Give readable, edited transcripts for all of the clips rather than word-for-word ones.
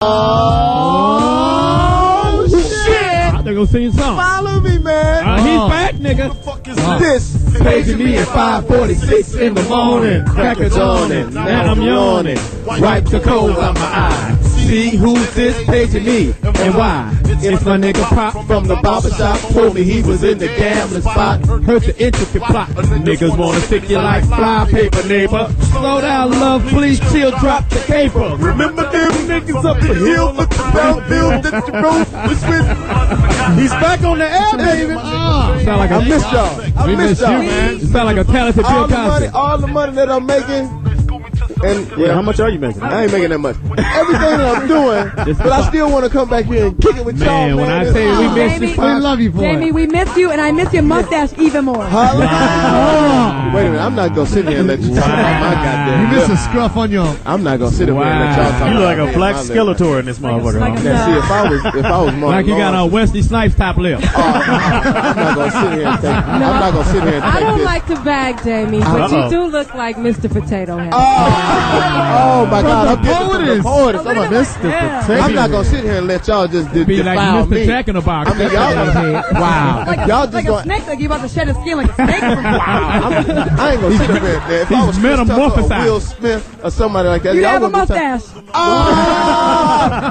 Oh, shit! They're gonna sing a song. Follow me, man. He's back, nigga. What the fuck is this? Paging me at 5:46 in the morning. Crackers on it. Now I'm yawning. Wipe the cold out my eye. See who's this paging me and why? It's my nigga Pop from the barbershop. Told me he was in the gambling spot. Heard the intricate plot. Niggas wanna stick you like fly paper, neighbor. Slow down, love, please chill, drop the caper. Remember them niggas up the hill with the brown field that the road was with. He's back on the air, baby. I miss y'all. I miss y'all, man. You sound like a talented Bill Cosby. All the money that I'm making. And yeah, how much are you making? I ain't making that much. Everything that I'm doing, but I still want to come back here and kick it with y'all, man. When I say we miss you, we love you for Jamie, we miss you, and I miss your mustache even more. Wait a minute, I'm not gonna sit here and let you talk about my goddamn. You miss a scruff on your. I'm not gonna sit here and let y'all talk. You look like a black Skeletor in this motherfucker. Now, see, if I was more like you got a Wesley Snipes top lip. I'm not gonna sit here and take. I'm not gonna sit here and take I don't this. like to bag, Jamie, but you do look like Mr. Potato Head. Oh my God! I'm Poetess. I'm not gonna sit here and let y'all just be like defile Mr. me. Jack in the Box. I mean, y'all. Wow. Y'all just like a snake, like you about to shed his skin like a snake. Wow. I ain't gonna sit up there. If I was Chris Tucker or Will Smith or somebody like that, You y'all have a wouldn't be mustache.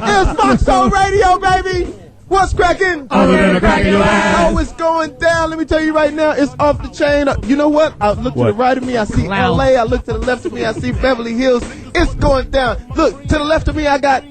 It's Foxxhole Radio, baby. What's cracking? Oh, it's going down. Let me tell you right now, it's off the chain. You know what? I look to the right of me, I see LA. I look to the left of me, I see Beverly Hills. It's going down. Look, to the left of me, I got...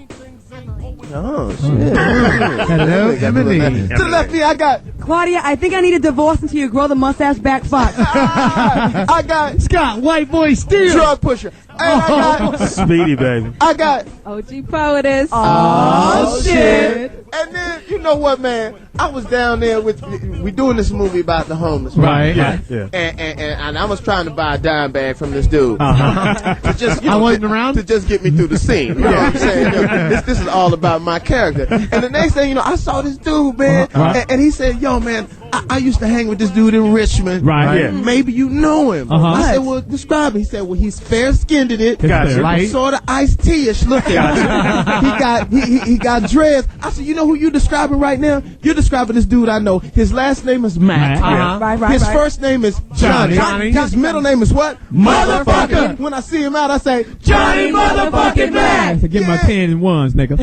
Oh, shit. Hello, Emily. To the left of me, I got... Claudia, I think I need a divorce until you grow the mustache back, Fox. I got... Scott, white boy, Steel. Drug pusher. And I got... Speedy, baby. I got... OG Poetess. Oh, shit. And then, you know what, man? I was down there with... We doing this movie about the homeless. Right. Yeah. And I was trying to buy a dime bag from this dude. Uh-huh. To just, I wasn't around? To just get me through the scene. You know what I'm saying? You know, this is all about my character. And the next thing you know, I saw this dude, man. And he said, yo, man, I used to hang with this dude in Richmond. Right. Yeah. Maybe you know him. I said, well, describe him. He said, well, he's fair-skinned in it. Gotcha. Light. Sort of Iced Tea-ish looking. He got dreads. I said, you know who you describing right now? You're describing this dude I know. His last name is Mack. His first name is Johnny. His middle name is what? Motherfucker. When I see him out, I say, Johnny motherfucking Mack. To get my 10 and 1s, nigga.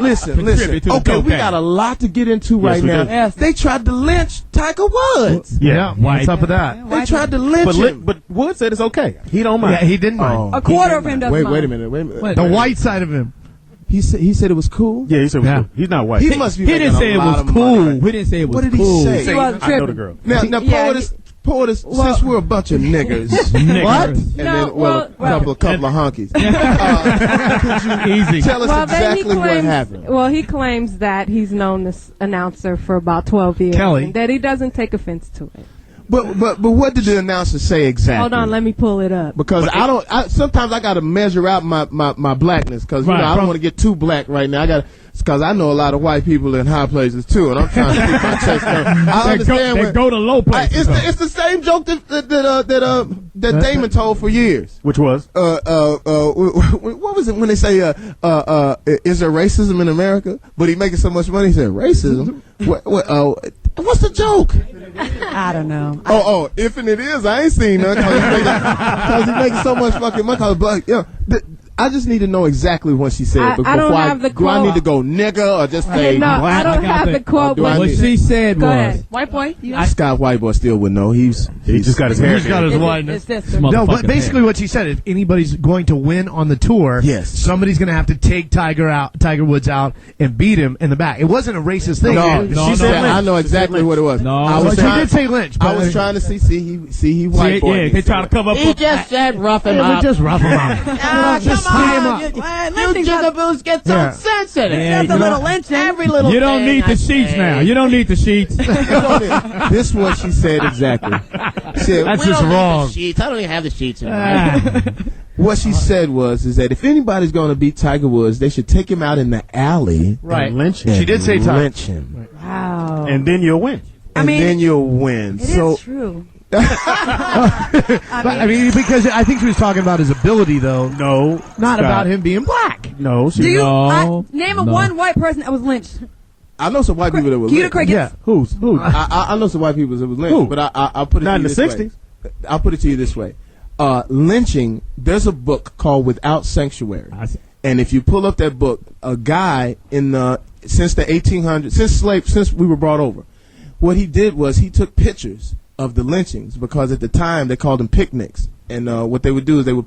Listen. Okay, we got a lot to get into right now. Yes. They tried to lynch Tiger Woods. Yeah, what's up with that? They tried to lynch him. But Wood said it's okay. He don't mind. Yeah, he didn't mind. A quarter of him doesn't mind. Wait a minute. The white side of him. He said it was cool. Yeah, he said it was cool. He's not white. He must be. He didn't say it was cool. He didn't say it was What did he cool. say? He was I know the tripping. girl. Now, Poetess, since we're a bunch of niggas, What? and then a couple of honkies. Could you Easy. tell us exactly what happened? Well, he claims that he's known this announcer for about 12 years. Kelly. And that he doesn't take offense to it. But what did the announcer say exactly? Hold on, let me pull it up. Because sometimes I got to measure out my blackness because I don't want to get too black right now. Because I know a lot of white people in high places too, and I'm trying to keep my chest down. I understand. They go to low places. It's the same joke that Damon told for years. Which was? What was it when they say is there racism in America? But he making so much money, he said racism. What's the joke? I don't know. Oh, if and it is, I ain't seen none because he's making so much fucking money. I just need to know exactly what she said. I don't have the quote. Do I need to go nigga or just say No, black? I don't have the quote. What she said Go was, ahead. White boy? Scott White Boy still would know. He just got his hair. He's got his whiteness. It's this. No, but basically what she said, if anybody's going to win on the tour, yes, somebody's going to have to take Tiger Woods out and beat him in the back. It wasn't a racist thing. No, she said I know exactly what it was. No, she did say Lynch. I was trying to see he white boy. Yeah, they try to cover up. He just said rough him up. Just rough him up. Just tie him up. You jigaboos get so sensitive. That's a little lynching. Every little You don't need the sheets now. You don't need the sheets. This is what she said exactly. She said, that's just wrong. Sheets. I don't even have the sheets anymore. What she said is that if anybody's going to beat Tiger Woods, they should take him out in the alley. Right. And lynch him. She did say lynch him. Wow. And then you'll win. And then you'll win. It is true. I mean, because I think she was talking about his ability, though. No, Not Scott. about him being black. No, Do you name no. one white person that was lynched? I know some white people that were Cue the lynched. crickets. Yeah. Who? I know some white people that was lynched, Who? but I'll put it Not to you in the this 60s. way. I'll put it to you this way. Lynching, there's a book called Without Sanctuary. And if you pull up that book, a guy since the 1800s, since we were brought over, what he did was he took pictures of the lynchings, because at the time they called them picnics. And what they would do is they would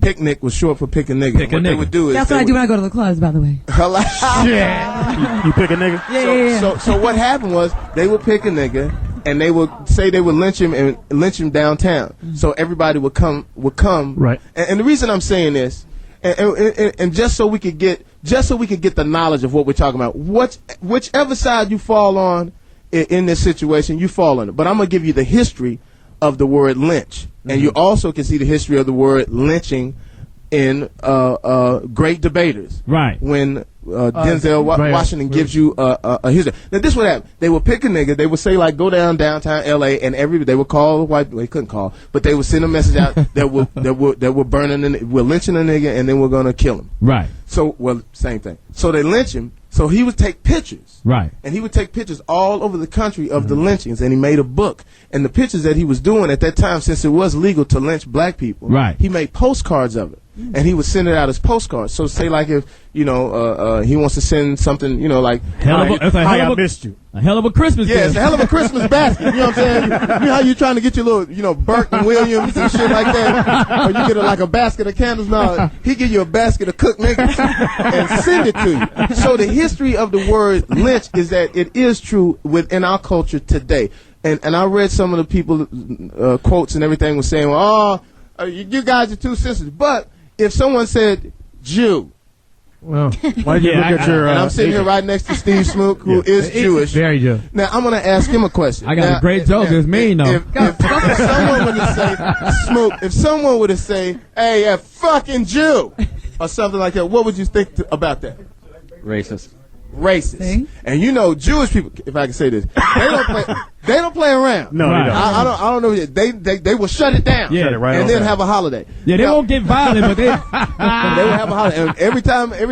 picnic was short for pick a nigga. Pick a What they nigga. would do is That's what I do when I go to the clubs, by the way. You pick a nigga. Yeah. So what happened was they would pick a nigga and they would say they would lynch him and lynch him downtown. So everybody would come. Right. And the reason I'm saying this, and just so we could get the knowledge of what we're talking about, whichever side you fall on in this situation, you fall on it. But I'm gonna give you the history of the word lynch, and you also can see the history of the word lynching in Great Debaters. Right. When Denzel right. Washington gives you a history. Now this would happen. They would pick a nigga. They would say like, go downtown L.A. and they would call the white. They couldn't call, but they would send a message out that we're burning, we're lynching a nigga, and then we're gonna kill him. Right. So same thing. So they lynch him. So he would take pictures. Right. And he would take pictures all over the country of the lynchings, and he made a book. And the pictures that he was doing at that time, since it was legal to lynch black people, Right. he made postcards of it. And he would send it out as postcards. So say like if, he wants to send something, like, Hi, I missed you. A hell of a Christmas yeah, gift. it's a hell of a Christmas basket. You know what I'm saying? You know how you trying to get your little, Burke and Williams and shit like that? Or you get like a basket of candles. No, he give you a basket of cooked niggas and send it to you. So the history of the word lynch is that it is true within our culture today. And I read some of the people, quotes and everything was saying, you guys are too sensitive. But if someone said Jew, Well, Why did you look at your? and I'm sitting here right next to Steve Smook, who is Jewish. very Jew. Now I'm going to ask him a question. I got Now, a great joke. It's mean though. If someone were to say, Smook, if someone were to say, "Hey, a fucking Jew," or something like that, what would you think about that? Racist. Racist. See? And Jewish people, if I can say this, they don't play around. No, Right. they don't. I don't know. They will shut it down. Yeah. Shut it right and on then down. have a holiday. Yeah, they Now, won't get violent, but they. They will have a holiday. And every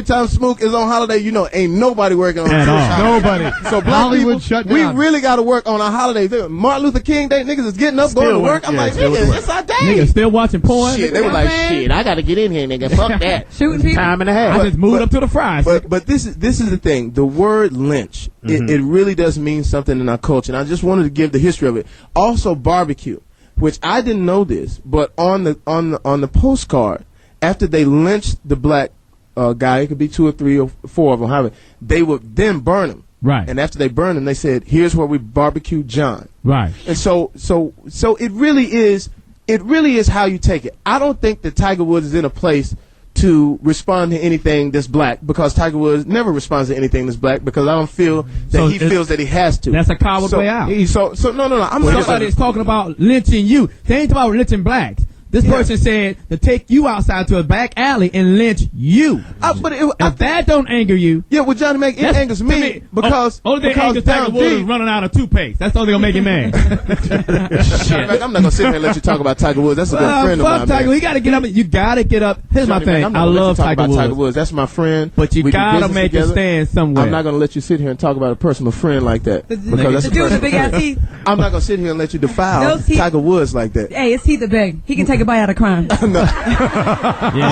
time Smook is on holiday, ain't nobody working on At Jewish all. holiday. Nobody. So black Hollywood people, shut we down. really got to work on our holidays. Martin Luther King Day, niggas is getting up, going to work. I'm like, still nigga, work. it's our day. Niggas still watching porn. Shit, they were like, shit, I got to get in here, nigga. Fuck that. Shooting people. Time and a half. I just moved up to the fries. But this is the thing. The word lynch, it really does mean something in our culture. And I just wanted to give the history of it. Also, barbecue, which I didn't know this, but on the postcard, after they lynched the black guy, it could be 2 or 3 or 4 of them, however, they would then burn him. Right. And after they burned him, they said, "Here's where we barbecue John." Right. And so it really is how you take it. I don't think that Tiger Woods is in a place to respond to anything that's black, because Tiger Woods never responds to anything that's black, because I don't feel that So he feels that he has to. That's a coward way out. So no. I'm not. Somebody's talking about lynching you. They ain't talking about lynching blacks. This person said to take you outside to a back alley and lynch you. But If that don't anger you, yeah, well, Johnny Mac, it that's- angers to me because only thing because angers Tiger down Woods is deep. running out of toothpaste. That's the only gonna make him mad. Johnny Mac, I'm not gonna sit here and let you talk about Tiger Woods. That's a good friend of fuck mine. Tiger. man. He gotta get up. You gotta get up. Here's my Johnny Mac, thing. I'm I not gonna let love you talk Tiger about Woods. Tiger Woods. That's my friend. But you We do gotta business make together. a stand somewhere. I'm not gonna let you sit here and talk about a personal friend like that. The Because that's a dude with the personal big ass friend. teeth. I'm not gonna sit here and let you defile Those teeth- Tiger Woods like that. Hey, his teeth are big. He can take a bite out of crime. Yeah, I'm not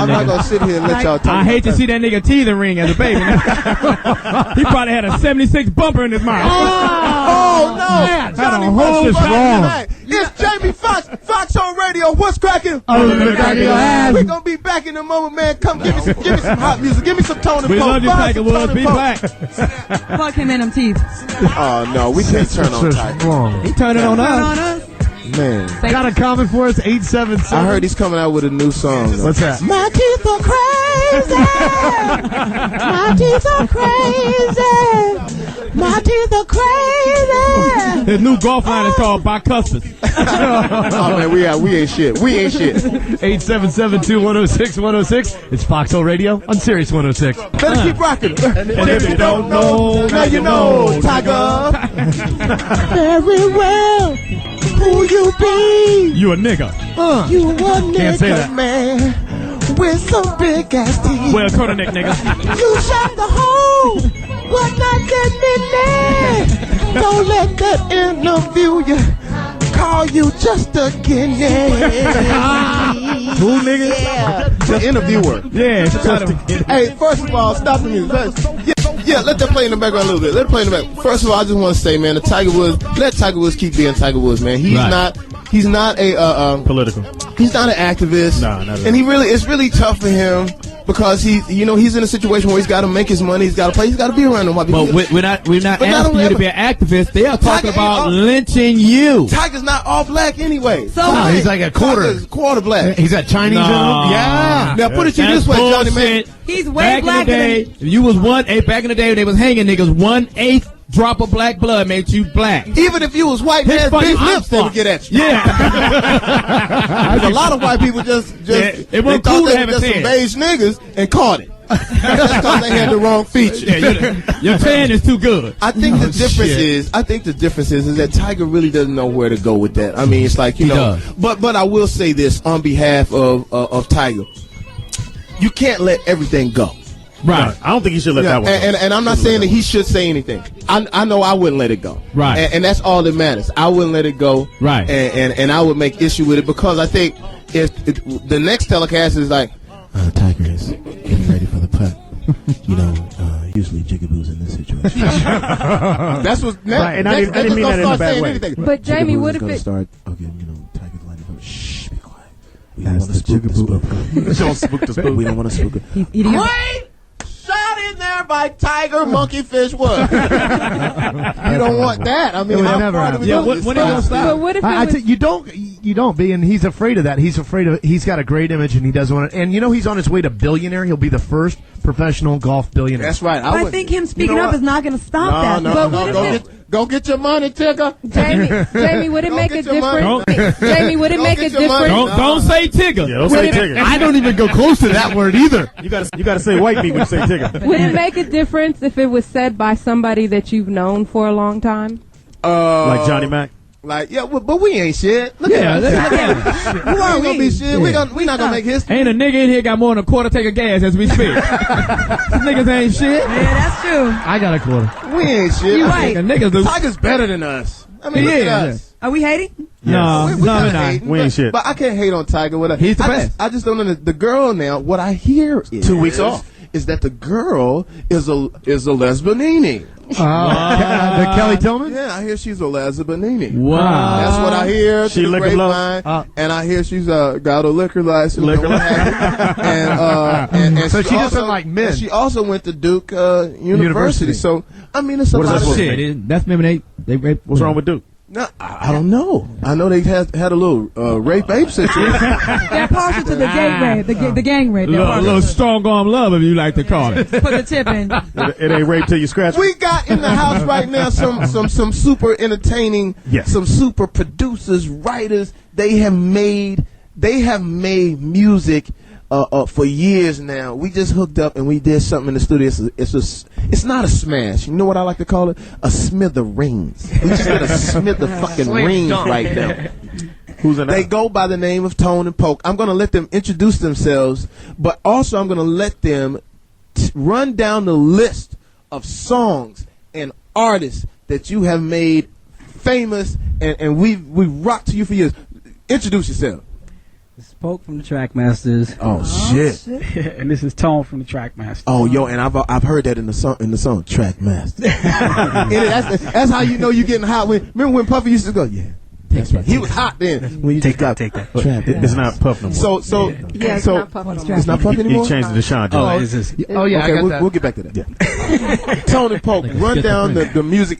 nigga. gonna sit here and let y'all talk. I hate to see that nigga teething ring as a baby. He probably had a 76 bumper in his mouth. Oh no! Man, Johnny I don't Foxx hold is this back wrong. tonight. It's Jamie Foxx, Foxxhole Radio. What's cracking? We're gonna be back in a moment, man. Come give me some hot music. Give me some Tony We Pope. love you, Find Tiger some Woods. Tony Be Pope. black. Plug him in them teeth. Oh no, we can't turn on Tiger. Wrong. He turned it on Turn us. on us. Man, Got a comment for us? 877. I heard he's coming out with a new song. though. What's that? My teeth are crazy. My teeth are crazy. My teeth are crazy. His new golf line is called Bicuspid. Oh man, we ain't shit. We ain't shit. 877-2106-106. It's Foxxhole Radio on Sirius 106. Better keep rocking. And if you don't know, now you know, Tiger. Very well. who you be. You a nigga. You a nigga, Can't say that. man, with some big ass teeth. Well, turtleneck nigga. You shot the hole, but not that midnight. Don't let that interview you call you just a guinea. Who, nigga? Yeah, the interviewer. Yeah, Hey, first of all, stop the music. Yeah, let that play in the background a little bit. Let it play in the back. First of all, I just want to say, man, let Tiger Woods keep being Tiger Woods, man. He's not a Political. He's not an activist. No, not at all. And it's really tough for him because he's in a situation where he's got to make his money, he's got to play, he's got to be around them white people. But we're not But asking you to be an activist. They are talking about lynching you. Tiger's not all black anyway. So No, he's like a quarter black. He's got Chinese in him. Yeah. Now put it to you this way, Johnny man. he's way Back in the blacker day, than. if you was back in the day when they was hanging niggas, 1/8 drop of black blood made you black. Even if you was white, His man, fucking big lips, they would fucked. get at you. Yeah. There's a lot of white people just it they wasn't thought cool to they have were a just some tan. beige niggas and caught it. Just because they had the wrong feature. Yeah, your tan is too good. I think the difference is that Tiger really doesn't know where to go with that. I mean, it's like, you know, does. but I will say this on behalf of Tiger. You can't let everything go. Right. I don't think he should let that one go. And I'm not saying that he should say anything. I know I wouldn't let it go. Right. And that's all that matters. I wouldn't let it go. Right. And I would make issue with it because I think if the next telecast is like, Tiger is getting ready for the putt. You know, usually Jigaboo's in this situation. That's what. Right, and I didn't mean that in a bad way. But Jamie, what if it? Start? Okay, you know, Tiger's lining up. Shh, be quiet. We That's don't want to the spook the Jigaboo. Don't spook the spook. We don't want to spook it. He didn't- Shot in there by Tiger Monkeyfish. What? You don't want that. I mean, It would how never far do happen. we Yeah, go when with it this gonna stuff? stop? But what if it was? You don't be, and he's afraid of that. He's afraid of. He's got a great image, and he doesn't want it. And you know, he's on his way to billionaire. He'll be the first professional golf billionaire. That's right. I would- think him speaking you know up what? is not going to stop that. No, But no, what no. if it- Go get your money, Tigger. Jamie, would it Go make a get your money. difference? Jamie, would it Go make a get your money. difference? Don't say Tigger. Yeah, don't say Tigger. I don't even go close to that word either. You gotta say white meat when you say Tigger. Would it make a difference if it was said by somebody that you've known for a long time? Like Johnny Mack. Like, yeah, but we ain't shit. Look Yeah, at us. We ain't gonna be shit. We not gonna make history. Ain't a nigga in here got more than a quarter tank of gas as we speak. These niggas ain't shit. Yeah, that's true. I got a quarter. We ain't shit. You I right. think Niggas do. Tiger's better than us. I mean, look Yeah. at us. Are we hating? No, We no, we're not not. hating, We ain't but- shit. But I can't hate on Tiger. He's the best. I just don't know the girl now. What I hear is 2 weeks off. Is that the girl is a lesbianini? The Kelly Tillman. Yeah, I hear she's a lesbianini. Wow. That's what I hear. She through the liquor blow? grapevine, and I hear she's got a liquor license. Liquor and what have you. and So she doesn't also, like men. and she also went to Duke University. So I mean, it's a What is lot that of supposed to Shit, that's maybe they raped. What's wrong with Duke? No, I don't know. I know they had a little rape ape situation. They're partial to the gang rape. The gang rape. A They're little, partial. strong arm love, if you like to call it. Put the tip in. It ain't rape till you scratch. We got in the house right now some super entertaining, Yes. some super producers, writers. They have made music for years now. We just hooked up and we did something in the studio. It's not a smash. You know what I like to call it? A smithereens. We just did a smithereens right now. Who's in that? They go by the name of Tone and Poke. I'm going to let them introduce themselves, but also I'm going to let them run down the list of songs and artists that you have made famous, and we rocked to you for years. Introduce yourself. This is Poke from the Trackmasters. Oh shit! And this is Tone from the Trackmasters. Oh yo, and I've heard that in the song Trackmaster. that's how you know you're getting hot. Remember when Puffy used to go, yeah. That's right. He was hot then. When you Take just that. got Trackmaster. It's not Puff no more. So Yeah, it's not Puff no more. it's not Puff anymore. He changed it to Sean Oh, John. it's just, Oh yeah, I Okay, got that. we'll get back to that. Yeah. Tone and Poke, run down the music.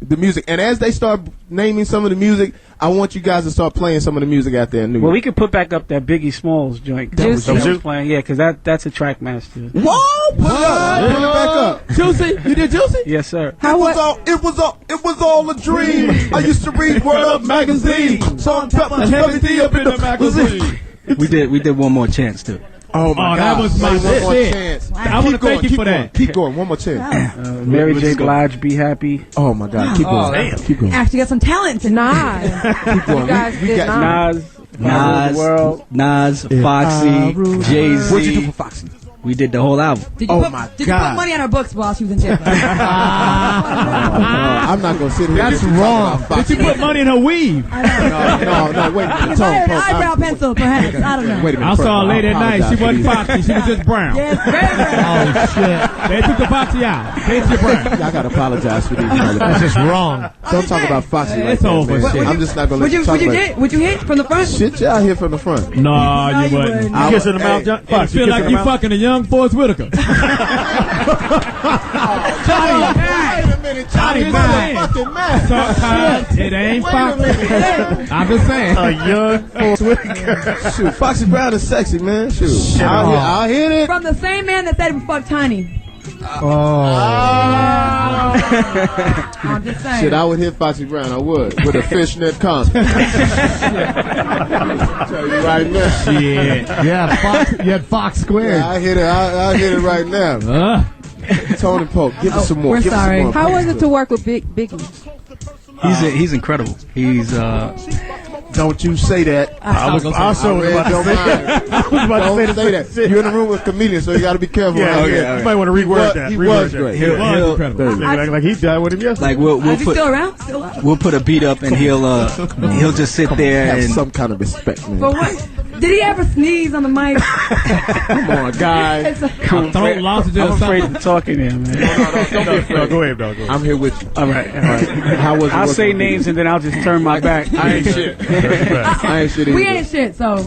The music, and as they start naming some of the music, I want you guys to start playing some of the music out there in New York. well, we could put back up that Biggie Smalls joint. That was Juicy. playing. Yeah, because that's a Trackmaster. Whoa! Put it up. Bring it back up. Juicy, you did Juicy? Yes, sir. It was all a dream. I used to read Word Up magazine. Salt and pepper, everything up in the magazine. We did one more chance too. Oh my that God. was my One more shit. chance. I want to thank you for that. Keep going. One more chance. Mary J. Blige, Be Happy. Oh my God. Keep going. Keep going. Actually got some talent tonight. Keep going. You guys We did got not. Nas, World. Nas, Foxy, Jay-Z. What'd you do for Foxy? We did the whole album. Did you put money on her books while she was in jail? I'm not gonna sit here. That's wrong. Did you put money in her weave? No, wait a minute. She might have an eyebrow pencil, perhaps. I don't know. Wait a minute. I saw her late at night. She wasn't foxy. She was just brown. Yes, very brown. Oh, shit. They took the foxy out. They took brown. I gotta apologize for these. That's just wrong. Don't talk about Foxy like It's that, over, man. shit. I'm just not gonna Would let you talk like Would you hit from the front? shit y'all here from the front. No, No, you you wouldn't. wouldn't. I Kiss would- in the mouth, It Fox. feel like you fucking a young Forrest Whitaker. Wait a minute, Johnny, man. fucking man. Sometimes it ain't foxy. I'm just saying. A young Forrest Whitaker. Shoot, Foxy Brown is sexy, man. Shoot. I'll hit it. From the same man that said he fucked Tiny. I'm just saying. Shit, I would hit Foxy Brown. I would. With a fishnet condom. Tell you right now. Shit. Yeah, Fox, you had Fox squared. Yeah, I hit it. I hit it right now. Tony Polk, give us some more. we're Give us some sorry. more. How was it to work with Biggie? He's incredible. He's Don't you say that. I was Also, about to say Don't say that. You're in the room with comedians, so you got to be careful. Yeah, You might want to reword that. He was great. It was incredible. Like he died with him yesterday. like we'll Is he put still around? Still alive? we'll put a beat up and he'll just sit there Have and some kind of respect, man. For what? Did he ever sneeze on the mic? Come on, guy. Throat lozenges or I'm afraid something. to talk in there, man. No, go ahead, dog. I'm here with you. All right. How was it? I'll say working with names and then I'll just turn my back. I ain't shit. I ain't shit either. We ain't shit, so.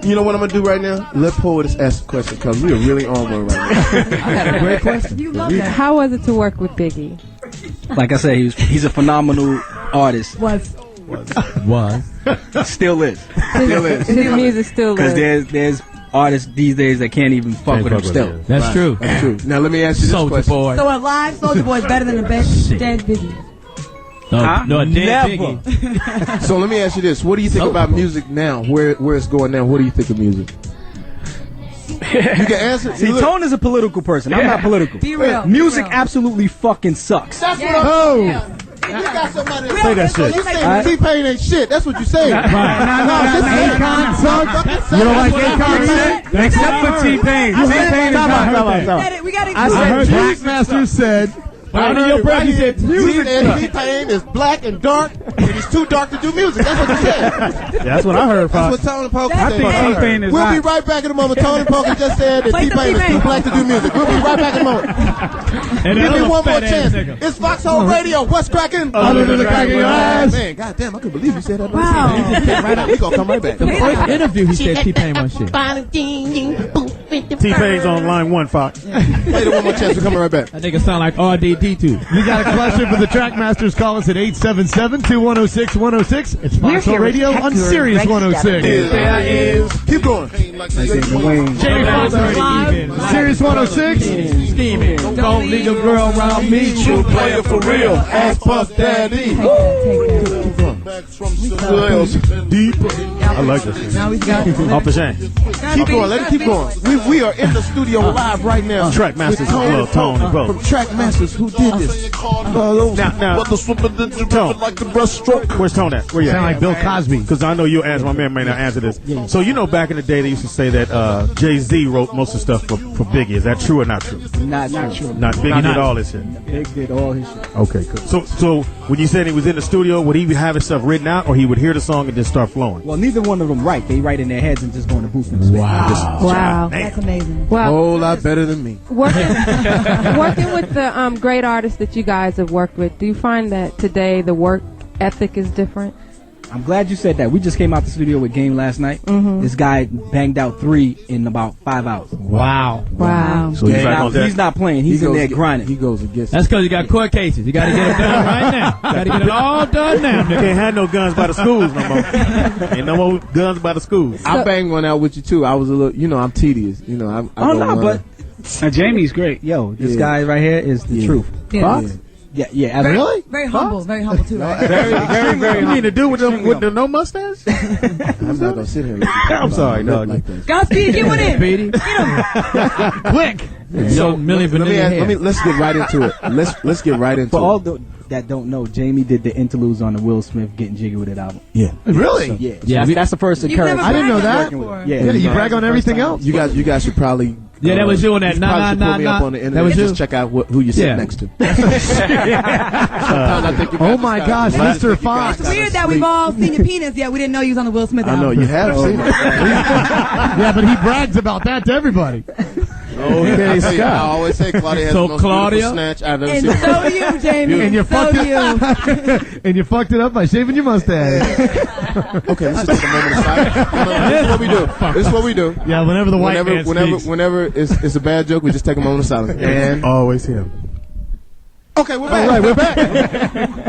You know what I'm gonna do right now? Let Poetess ask a question because we are really on one right now. I got a great question. You love that. How was it to work with Biggie? like I said, he's a phenomenal artist. Was. Still is. His music still Because lives. there's artists these days that can't even fuck with him still. That's true. That's true. Now let me ask you this Soulja question. Boy. So a live Soulja Boy is better than a dead Biggie. No, a dead Never. Biggie. So let me ask you this: what do you think about music now? Where it's going now? What do you think of music? You can answer. See, Look, Tone is a political person. I'm not political. Be real. Music Be real. absolutely fucking sucks. That's Yeah. what I'm Oh, You got somebody to Say that shit. You saying T-Pain ain't shit. That's what you saying. Akon sucks. You don't like Akon, man? Except for T-Pain. T-Pain is not her thing. We gotta I heard Trackmasters said, under your breath, you said music. T-Pain is black and dark, and he's too dark to do music. That's what you said. That's what I heard, That's what Tony Polk That's said. what T-Pain is We'll be hot. right back in a moment. Tony Polk just said that Play some T-Pain is too T-Pain. black to do music. We'll be right back in a moment. And Give me other one more fat ass chance. nigga. It's Foxxhole Radio. What's cracking? Other than the cracking your eyes. Man, goddamn, I couldn't believe you said that. Wow. We gonna come right back. The first interview, he said T-Pain was shit. T-Pain's on line 1, Fox. Play the one more chance. We're coming right back. That nigga sound like RDD2. you got a question for the Trackmasters? Call us at 877-2106-106. It's Foxxhole Radio on Sirius 106. Keep going. Jamie Foxx already even. Sirius 106. Scheming. Don't leave a girl around me. True player for real. Ask Puff Daddy. Deeper. I like this shit. Now we got Off the chain. Keep going. Let it keep going. We are in the studio live right now. Trackmasters with Tony as well, Tony, Polk bro. from Trackmasters. Who did this? Now, Tone. Where's Tone at? Where you Sound at? like Bill Cosby. Because I know you'll answer. My man may not answer this. So you know, back in the day, they used to say that Jay-Z wrote most of the stuff for Biggie. Is that true or not true? Not true. Not Biggie did all this shit. Big did all his shit. Okay, good. So when you said he was in the studio, would he have his stuff written out, or he would hear the song and just start flowing? Well, neither one of them write. They write in their heads and just go in the booth and spit. Wow. That's amazing. A Well, whole lot better than me. working with the great artists that you guys have worked with, do you find that today the work ethic is different? I'm glad you said that. We just came out the studio with Game last night. This guy banged out 3 in about 5 hours. Wow. Wow. So he's back on deck. He's not playing. He's in there grinding. He goes against. That's because you got court cases. You got to get it done right now. Got to get it all done now. You can't have no guns by the schools no more. Ain't no more guns by the schools. I banged one out with you too. I was a little, I'm tedious. I Oh, no, go but Now, Jamie's great. yo, this Yeah. guy right here is the truth. Yeah. Yeah. Yeah. Really? Very humble too. Right? Very. You mean to do with the no mustache? I'm not gonna sit here. I'm sorry, no. Like this. Go, Speedy, get one in. Speedy. Quick. So Milli Vanilli let's get right into it. Let's get right into For it. all that don't know, Jamie did the interludes on the Will Smith Getting Jiggy With It album. Yeah. Really? Yeah. That's the first You've occurrence. never I didn't know bragged that. before. Yeah, You brag on everything else. You guys should probably. Yeah, that was you on that. You probably should pull me up on the That internet was and you. just check out who you sit Yeah. next to. Sometimes I think you Oh guys my just gosh, gotta- Mr. Fox. It's weird that we've all seen your penis, yet we didn't know you was on the Will Smith I album. know you have seen it. Yeah, but he brags about that to everybody. Okay, Scott. I always say Claudia has So the most Claudia- beautiful snatch I've ever And seen. so do you, Jamie. And you so fucked do you. and you fucked it up by shaving your mustache. Okay, let's just take a moment of silence. No, this is what we do. This is what we do. Yeah, whenever the white man speaks. Whenever it's a bad joke, we just take a moment of silence. And Always him. okay, we're back. All right, we're back.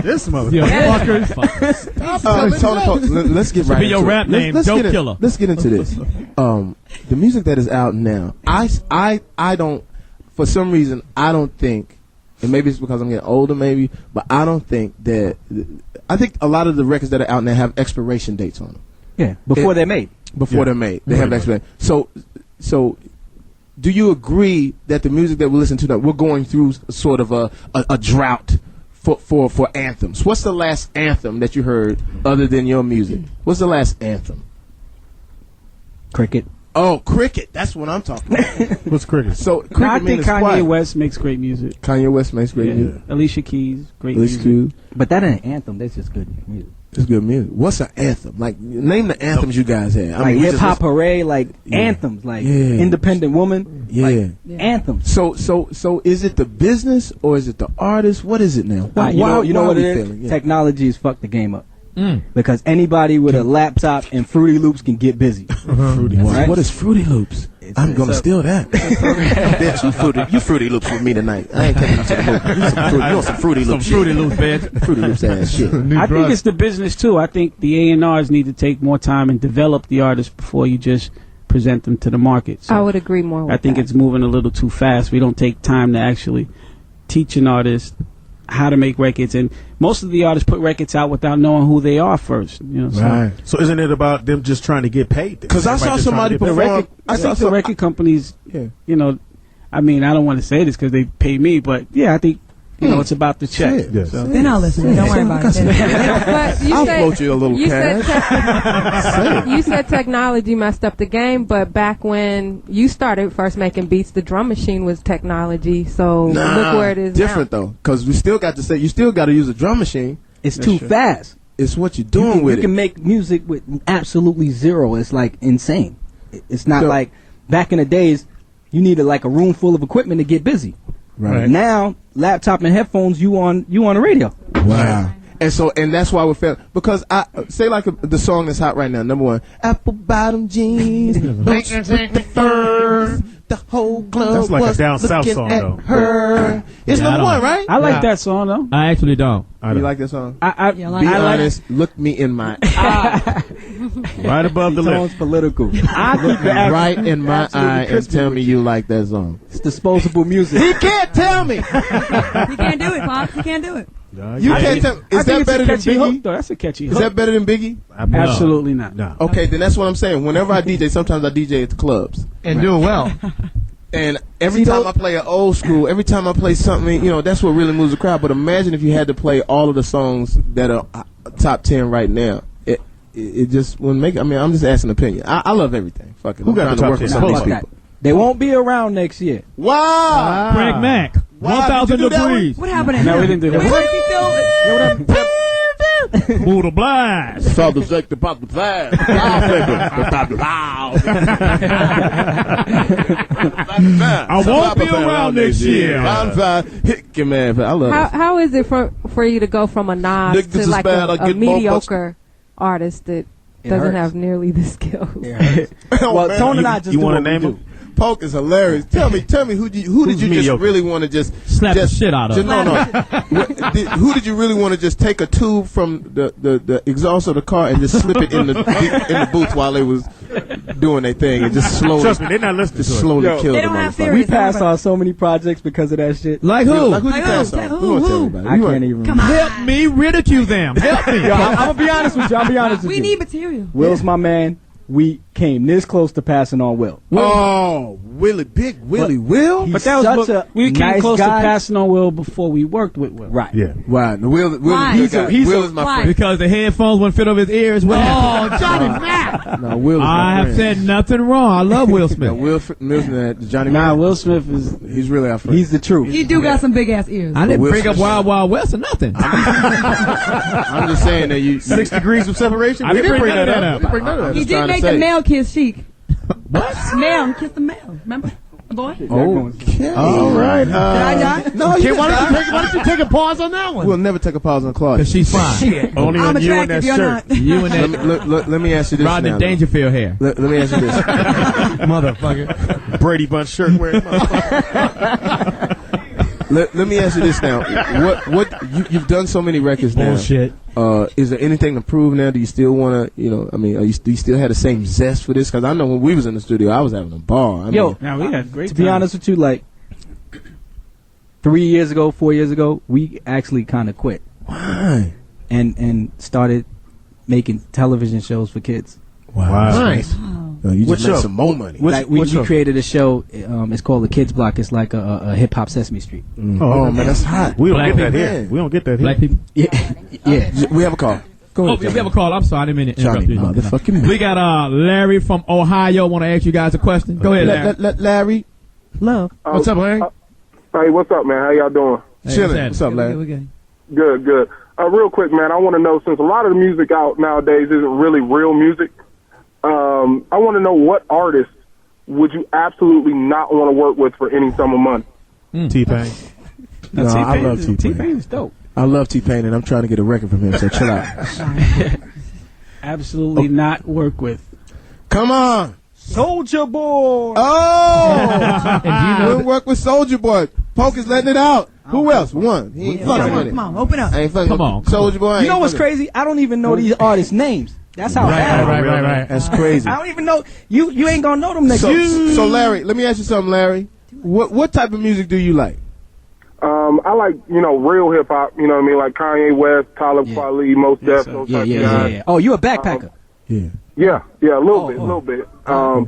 This motherfucker. Yeah, fuckers. Tony, let's get right be your into rap it. name, Let's Dope get in- Killer. Let's get into this. The music that is out now, I don't, for some reason, I don't think, and maybe it's because I'm getting older, maybe, but I don't think that, I think a lot of the records that are out now have expiration dates on them. Yeah, before they're made. Before they're made. They have expiration. So, do you agree that the music that we listen to now, we're going through sort of a drought for anthems? What's the last anthem that you heard other than your music? What's the last anthem? Cricket. Oh, Cricket. That's what I'm talking about. What's cricket? So, I Cricket think means Kanye quiet. West makes great music. Kanye West makes great Yeah. music. Alicia Keys, great Alicia music. Keys. But that ain't an anthem. That's just good music. It's good music. What's an anthem? Like, name the anthems you guys had. Like we Hip just Hop listen- Hooray, like Yeah. anthems, like Yeah. Independent Woman. Yeah. Like anthems. So is it the business or is it the artist? What is it now? You know why what are we it is? feeling? Yeah. Technology has fucked the game up. Because anybody with a laptop and Fruity Loops can get busy. Fruity Loops. Right? What is Fruity Loops? I'm gonna steal that. You Fruity Loops with me tonight. I ain't taking you to the movie. You want some Fruity Loops? Fruity Loops, bitch. Fruity Loops ass shit. I think it's the business too. I think the A&Rs need to take more time and develop the artists before you just present them to the market. So I would agree more with I think that. it's moving a little too fast. We don't take time to actually teach an artist how to make records, and most of the artists put records out without knowing who they are first. You know, so Right. So isn't it about them just trying to get paid? Because I saw somebody the perform. record, I think the record companies, Yeah. you know, I mean, I don't want to say this because they pay me, but yeah, I think you know it's about the check. Shit. Yes. So. They're not listening. Don't worry about it. But you I'll said, float you a little you said, cash. you said technology messed up the game, but back when you started first making beats, the drum machine was technology. So look where it is different though, because we still got to say you still got to use a drum machine. It's too fast. It's what you're doing with you it. can make music with absolutely zero. It's like insane. It's not So- like back in the days you needed like a room full of equipment to get busy. Right. Now, laptop and headphones, you on the radio. Wow. And that's why we're failing. Because I say like the song that's hot right now, number one, apple bottom jeans, boots with the fur. The whole club That's like a was down south looking song, at though. her. It's Yeah, I number don't- one, right? I like that song though. I actually don't. You like that song? I Yeah, Be I like honest. Look me in my eye. Right above the Sounds lip. political. I Look me right in my absolutely eye and crispy tell with me you like that song. It's disposable music. He can't tell me. You can't do it, Pop. You can't do it. You can't tell. Is that better than catchy hook, Biggie? though. That's a catchy Is hook. that better than Biggie? Absolutely not. No. Okay, then that's what I'm saying. Whenever I DJ, sometimes I DJ at the clubs. And doing well. And every time I play an old school, every time I play something, that's what really moves the crowd. But imagine if you had to play all of the songs that are top 10 right now. It just wouldn't make it. I mean, I'm just asking an opinion. I love everything. Fuck it. Who got I'm the trying top to work 10? with some of these Fuck that. people. They won't be around next year. Wow. Craig Mack, Wow, 1,000 did you do that degrees. What happened to No, him? we didn't do that. Where is he still? Buddha Blast. Saw the sector pop the flag. I won't be around next year. Man, I love it. How is it for you to go from a Nas Niggas to is like bad, I a get more mediocre artist that It doesn't hurts. have nearly the skills? Oh, Well, man. Tone and I just You do wanna what we name do. him? Poke is hilarious. Tell me, who did you just really want to just slap the shit out of? No. Who did you really want to just take a tube from the exhaust of the car and just slip it in the booth while they was doing their thing and just slowly? Trust me, they're not listening. Just slowly kill them. We passed on so many projects because of that shit. Like who? Like who you pass on? Who? I can't even. Come on. Help me ridicule them. Help me. Yo, I'm gonna be honest with you. We need material. Will's my man. We came this close to passing on Will. Oh, Big Willie Will? But that was we came nice close guy. to passing on Will before we worked with Will. Right. Yeah. Wow. Will Why? is my friend. Because the headphones wouldn't fit over his ears. What happened? Oh, Johnny Mack. No, Will is my I have friend. said nothing wrong. I love Will Smith. Will Smith, Johnny Nah, Mack. Will Smith is. He's really our friend. He's the truth. He do got some big ass ears. I didn't Will bring up Smith. Wild Wild West or nothing. I'm just saying that you 6 degrees of separation. I didn't bring that up. We didn't bring none of that. He Just did trying to make say. the male kiss chic. What? Male, he kissed the male. Remember? The boy? Okay. All right. Did I die? No, you Why don't you take a pause on that one? We'll never take a pause on Claudia. Because she's fine. Only I'm on you and that attractive, you're shirt. not. You and that Let me ask you this Rodney now. Dangerfield hair. Let me ask you this. Motherfucker. Brady Bunch shirt wearing motherfucker. Let me ask you this now. You've done so many records now. Bullshit. Is there anything to prove now? Do you still want to, do you still have the same zest for this? Because I know when we was in the studio, I was having a ball. Now we had great. To be honest with you, like 4 years ago, we actually kind of quit. Why? And started making television shows for kids. Wow. Nice. You What just made show? some more money. Like we show? created a show. It's called The Kids Block. It's like a hip hop Sesame Street. Oh, man, that's hot. We don't Black get that people. here. We don't get that here. Black people. Yeah. We have a call. Go Oh, ahead, we have a call. I'm sorry. I didn't mean to interrupt Johnny, you. motherfucking We got Larry from Ohio. Want to ask you guys a question? Go ahead, Larry. Let Larry. Love. What's up, Larry? Hey, what's up, man? How y'all doing? Hey, Chilling. What's up, Larry? Good. Real quick, man, I want to know, since a lot of the music out nowadays isn't really real music, I want to know what artist would you absolutely not want to work with for any sum of money? T-Pain. No, I love T-Pain. T-Pain is dope. I love T-Pain, and I'm trying to get a record from him, so chill out. Absolutely not work with. Come on. Soldier Boy. Oh! And do you know We'll work with Soldier Boy. Poke is letting it out. Who else? One. He ain't fucking with it. Come on, open up. I ain't fucking Come with on. Soldier Boy. You know what's crazy? I don't even know these artists' names. That's how bad. Right. That's crazy. I don't even know. You ain't gonna know them niggas. So Larry, let me ask you something, Larry. What type of music do you like? I like, real hip hop, you know what I mean? Like Kanye West, Talib Kweli, Mos Def, those type of guys. Yeah. Oh, you a backpacker? Yeah, a little bit. I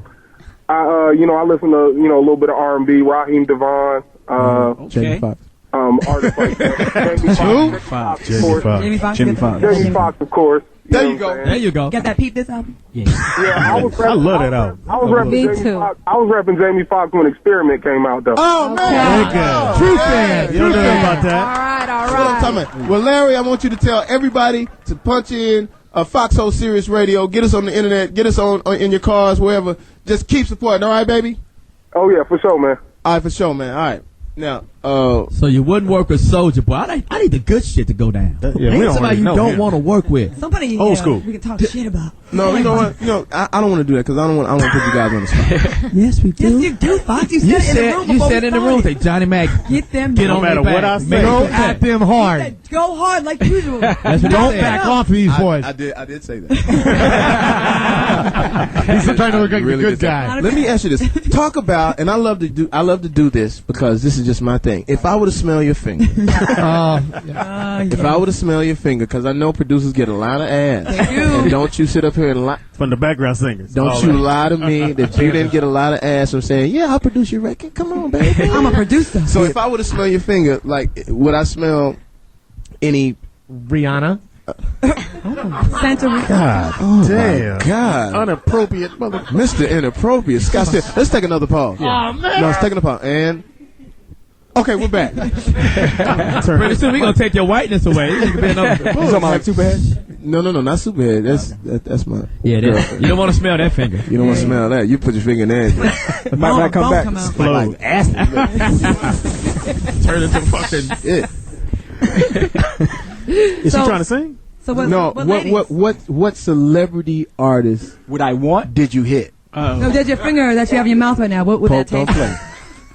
listen to, a little bit of R&B, Raheem Devon, Jamie Foxx. artists like that. Jamie Foxx, of course. There you go. There you go. Got that Peep This album? Yeah, I love that album. I was repping Jamie Foxx when Experiment came out, though. Oh, man. Okay. True fan. You don't know about that. All That's what I'm talking about. Well, Larry, I want you to tell everybody to punch in Foxxhole Sirius Radio. Get us on the internet. Get us on in your cars, wherever. Just keep supporting. All right, baby? Oh, yeah, for sure, man. All right, for sure, man. All right. Now, So you wouldn't work with Soldier Boy. I need the good shit to go down. Yeah, we Ain't don't somebody you know don't him. want to work with. Somebody Old school. we can talk shit about. no, you know what? I don't want to do that because I don't want to put you guys on the spot. Yes, we do. Yes, you do, Fox. You You said it in the room said before we in the room. Say started. Johnny Mack. Get them. Get No on matter their what back. I say. Go At them hard. Go hard like usual. That's what he Don't said. back off of these boys. I did say that. He's trying to look like Really a did good that. guy. Let me ask you this. Talk about, and I love to do this because this is just my thing. If I were to smell your finger, if I were to smell your finger, because I know producers get a lot of ass. They do. And don't you sit up here and lie. From the background singers. Don't you lie to me that you didn't get a lot of ass from saying, yeah, I'll produce your record. Come on, baby. I'm a producer. So if I were to smell your finger, like, would I smell any Rihanna. Santa Rita. God Oh damn. my God. Unappropriate mother. Mr. Inappropriate. Scott Steele. Let's take another pause. Oh, man. No, let's take another pause. And okay, we're back. Pretty soon we gonna take your whiteness away. You can be another. You talking about like Superhead? No, not Superhead. That's my Yeah, girl. you don't want to smell that finger. You don't want to smell that. You put your finger in there. It might not come back. Explode. Like ass. Turn into fucking. Yeah. Is she trying to sing? So what? No. What? What celebrity artist Would I want? did you hit? No, there's your finger that you have in your mouth right now. What would Poke, that take? don't play.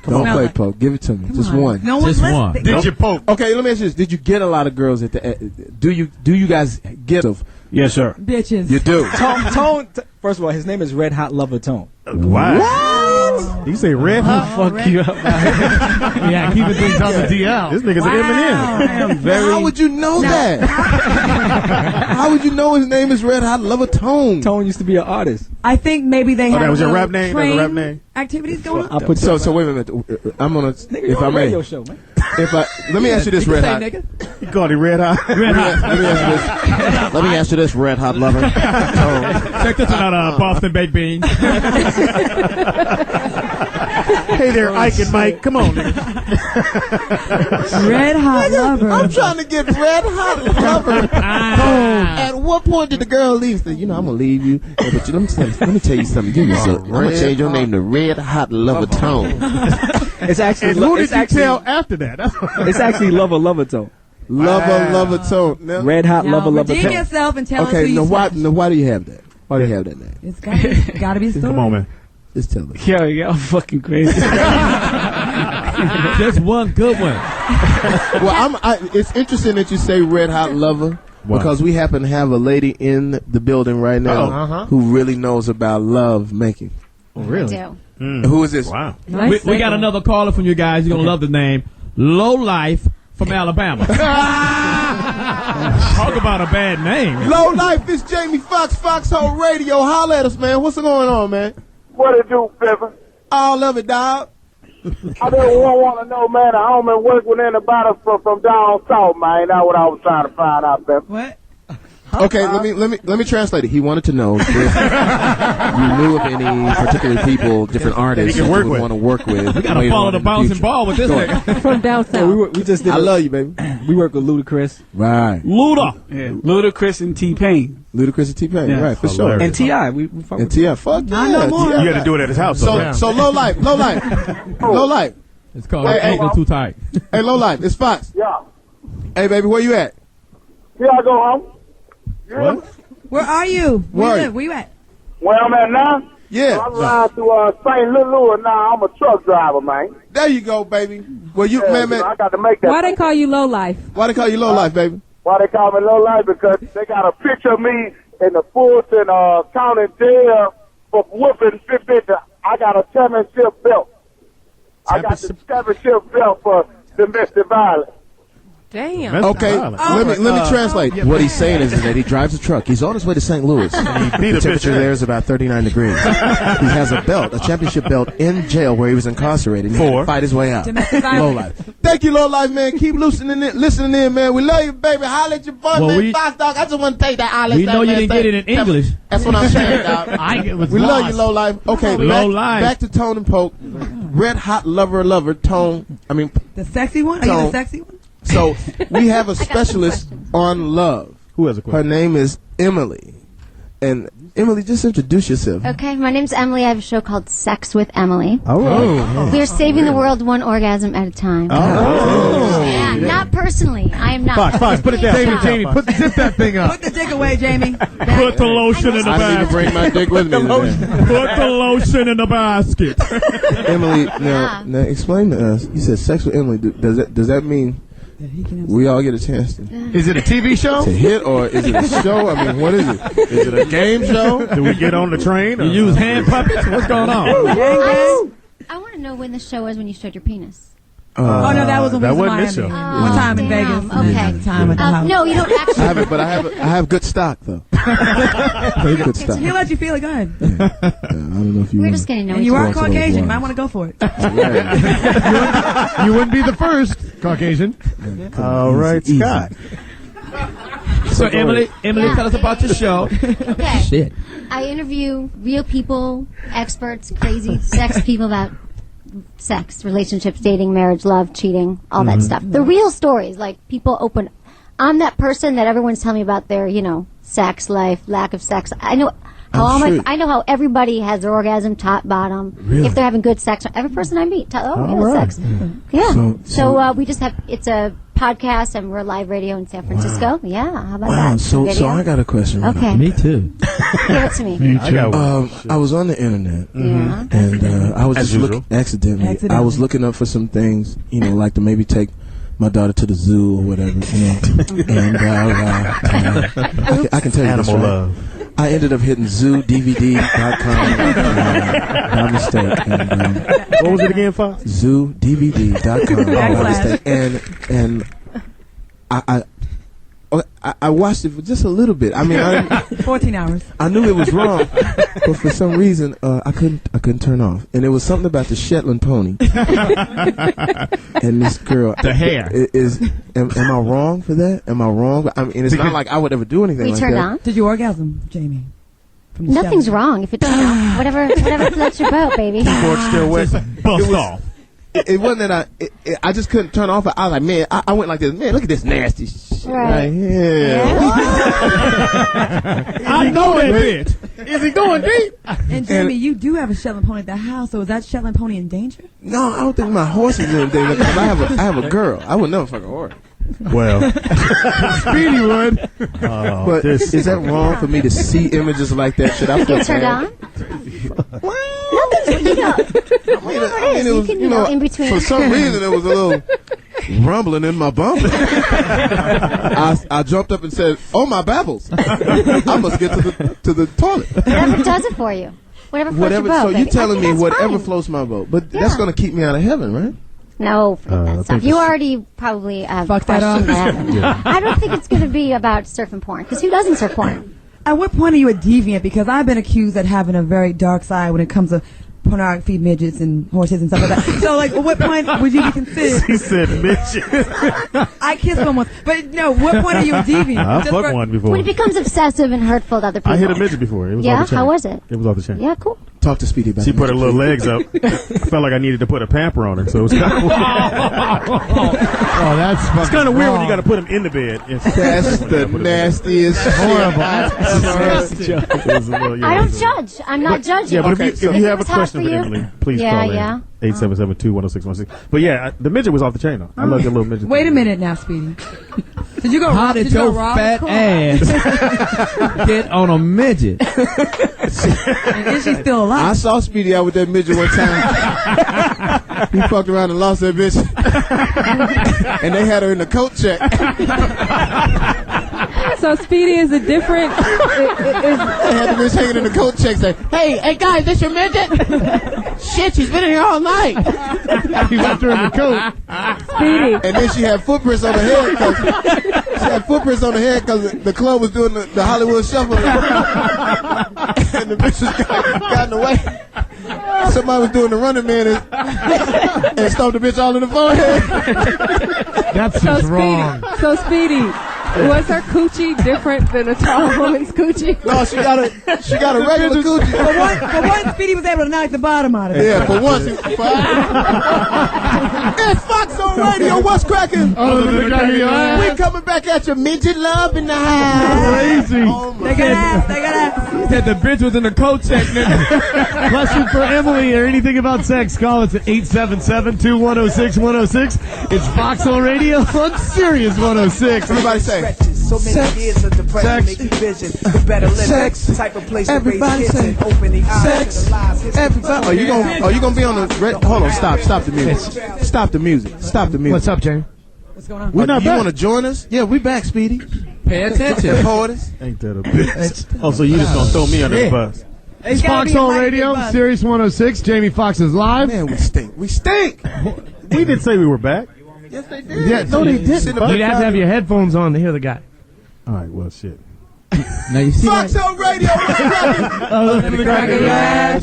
Don't on. play, Poke. Give it to me. Just on. one. No one's Just listening. one. Did you poke? Okay, let me ask you this: did you get a lot of girls at the? Do you guys get them? Yes, sir. Bitches. You do. Tone. First of all, his name is Red Hot Lover Tone. What? You say red hot? Fuck you up. Yeah, keeping things on the DL. This nigga's an Eminem. I am very. How would you know that? How would you know his name is Red Hot Lover Tone? Tone used to be an artist. I think maybe they have that was your little rap name? That was your rap name? activities going on. I'll put So wait a minute. I'm gonna. Nigga, If you're I on a may, radio show, man. let me ask you this, Red Hot. You called him red hot? Let me ask you this, Red Hot Lover. Check this one out, Boston baked beans. Hey there, Ike and Mike. Come on, nigga. Red Hot Lover. I'm trying to get Red Hot Lover. At what point did the girl leave? Say, I'm gonna leave you. Yeah, but let me tell you something. I'm gonna change your name to Red Hot Lover Tone. It's actually. Who did it's you actually, tell after that? It's actually Lover Tone. Lover Tone. Now, Red Hot Now, Lover redeem Tone. yourself and tell us who okay, you now why smashed. do you have that? Why do you have that name? It's gotta be a story. Come on, man. Just tell us. Yo, y'all fucking crazy. Just one good one. Well, it's interesting that you say Red Hot Lover. Wow. Because we happen to have a lady in the building right now who really knows about love making. Oh, really? I do. Who is this? Wow. Nice We got segue. another caller from you guys. You're going to love the name. Low Life from Alabama. Talk about a bad name. Low Life, this Jamie Foxx, Foxxhole Radio. Holla at us, man. What's going on, man? What it do, Pippin? All of it, dog. I just want to know, man, I don't been work with anybody from down south, man. That's what I was trying to find out, Pippin. What? Okay, let me translate it. He wanted to know if you knew of any particular people, different artists He can that work you would with. want to work with. We got to follow the bouncing ball with this nigga. From down Yeah, south. we just did. I love you, baby. We work with Ludacris Right. Luda. Yeah, Ludacris and T-Pain. Ludacris and T-Pain. Yeah. Right, for sure. Hilarious. and Ti. We fuck And with T.I. Fuck yeah. no more. T.I. You got to do it at his house. So Low Life. Low Life. It's called Hey, Ain't No Too Tight. Hey, Low Life, it's Fox. Yeah. Hey, baby, where you at? Here I go home. Yeah. What? Where are you? Where are you? Where you at? Where I'm at now? Yeah. I'm riding to St. Louis now. I'm a truck driver, man. There you go, baby. Well, you, Yeah, man, I got to make that. Why they call you low life? why they call you Low Life, baby? Why they call me low life? Because they got a picture of me in the Fulton County Jail for whooping 50. I got a championship belt. I got the championship belt for domestic violence. Damn. Okay, let me translate. What he's saying is that he drives a truck. He's on his way to St. Louis. He beat The a bitch temperature in. there is about 39 degrees. He has a belt, a championship belt, in jail where he was incarcerated. He had to fight his way out. Domestic Low violence. Life. Thank you, Low Life, man. Keep listening in, man. We love you, baby. Holla at your boy, Well, man. Fox, dog. I just want to take that holla. We know you didn't get it in English. That's what I'm saying, dog. was We love you, lost. Low Life. Okay, Low Life. back to Tone and Poke. Red Hot Lover, Tone. I mean, The sexy one? Are you the sexy one? so we have a specialist on love. Who has a Her question? name is Emily. And Emily, just introduce yourself. Okay, my name's Emily. I have a show called Sex with Emily. Oh. We are saving the world one orgasm at a time. Yeah, not personally. I am not. Fox, put it down. Jamie, zip that thing up. Put the dick away, Jamie. Put the lotion in the I didn't even basket. bring my dick with me today. Put the lotion in the basket. Emily, now explain to us. You said sex with Emily. Does that mean we all get a chance to Is it a TV show? hit, or is it a show? I mean, what is it? Is it a game show? Do we get on the train? You use hand puppets? What's going on? I want to know when the show was when you showed your penis. Oh, no, that was when we That was in wasn't this Miami. show. One time in Damn, Vegas. okay. Another time at the house. No, you don't I actually. have it, but I have good stock though. Very good stock. He'll let you feel it. Go ahead. I don't know if you. We're wanna- just getting to know And each you other. are Caucasian. You might want to go for it. You wouldn't be the first Caucasian. All right, Easy. Scott. So, Emily, tell us about your show. Okay. Shit. I interview real people, experts, crazy sex people about sex, relationships, dating, marriage, love, cheating, all that stuff. The real stories, like people open. I'm that person that everyone's telling me about their, sex life, lack of sex. I know I know how everybody has their orgasm, top, bottom. Really? If they're having good sex, every person I meet, sex. Yeah. So we just have, it's a podcast and we're live radio in San Francisco. Wow. Yeah, how about that? So I got a question. Okay. Me too. Give it to me. I was on the internet, and I was just looking accidentally. I was looking up for some things, like to maybe take my daughter to the zoo or whatever, and I can tell you Animal this, right? love. I ended up hitting zoodvd.com by mistake. And, what was it again, Fox? zoodvd.com by mistake. And I watched it for just a little bit. I mean, 14 hours. I knew it was wrong, but for some reason I couldn't turn off. And it was something about the Shetland pony. And this girl, the hair am I wrong for that? Am I wrong? I mean, it's not like I would ever do anything like that. On? Did you orgasm, Jamie? Nothing's wrong if it's whatever floats your boat, baby. Fork still wet. bust off. It wasn't that I just couldn't turn off. I was like, man, I went like this. Man, look at this nasty shit right here. I know that bitch. Is he going deep? And Jamie, you do have a Shetland pony at the house, so is that Shetland pony in danger? No, I don't think my horse is in danger. I have a girl. I would never fuck a horse. Well, Speedy would. But is that wrong for me to see images like that? Should I feel turned on? Nothing's, in between. For some reason, there was a little rumbling in my bum. I jumped up and said, "Oh my babbles! I must get to the toilet." Whatever does it for you. Whatever floats your boat. So you're telling me whatever fine. floats my boat, but that's going to keep me out of heaven, right? No, forget that stuff. You already probably questioned that. I don't think it's going to be about surfing porn, because who doesn't surf porn? At what point are you a deviant? Because I've been accused of having a very dark side when it comes to pornography, midgets, and horses and stuff like that. So, like, at what point would you be considered? He said midget. I kissed one once. But, no, what point are you a deviant? I fucked one before. When it becomes obsessive and hurtful to other people. I hit a midget before. It was yeah? off the chain. How was it? It was off the chain. Yeah, cool. Talk to Speedy about She that. put her little legs up. I felt like I needed to put a pamper on her, so it was kind of weird. It's kind of weird when you got to put them in the bed. That's the nastiest, horrible. I don't judge. I'm not judging. Yeah, but if you have a question for Emily, please call in. 877-210-616. But yeah, the midget was off the chain though. I love the little midget. Wait a minute now, Speedy. Did you go? How did your fat ass get on a midget? And is she still alive? I saw Speedy out with that midget one time. He fucked around and lost that bitch. And they had her in the coat check. So Speedy is a different. They had the bitch hanging in the coat check saying, hey guys, this your midget? Shit, she's been in here all night. He left her in the coat. Speedy. And then she had footprints on her head because the club was doing the Hollywood Shuffle. And the bitch was got in the way. Somebody was doing the Running Man and stomped the bitch all in the forehead. That's just wrong. So Speedy, was her coochie different than a tall woman's coochie? No, she got a regular coochie. For one, Speedy was able to knock the bottom out of it. Yeah, for once. It's Foxxhole Radio. What's cracking? We coming back at your midget love in the house. Crazy. Oh They got ass. He said the bitch was in the coat check. Question for Emily or anything about sex, call us at 877-210-6106. It's Foxxhole Radio on Sirius 106. Everybody say so many years of depression make you vision the better living type of place to raise kids and open the eyes to the lives. everybody. Are you gonna be on the hold on, stop the music. Stop the music. What's up, Jamie? What's going on? You want to join us? Yeah, we back, Speedy. Pay attention. Poetess. Ain't that a bitch? Oh, so you just gonna throw me under the bus? It's Foxxhole Radio, Sirius 106. Jamie Foxx is live. Man, we stink. We did say we were back. Yes, they did. Yeah, no, they didn't. You'd have to have your headphones on to hear the guy. All right, well, shit. Now you see Foxxhole Radio.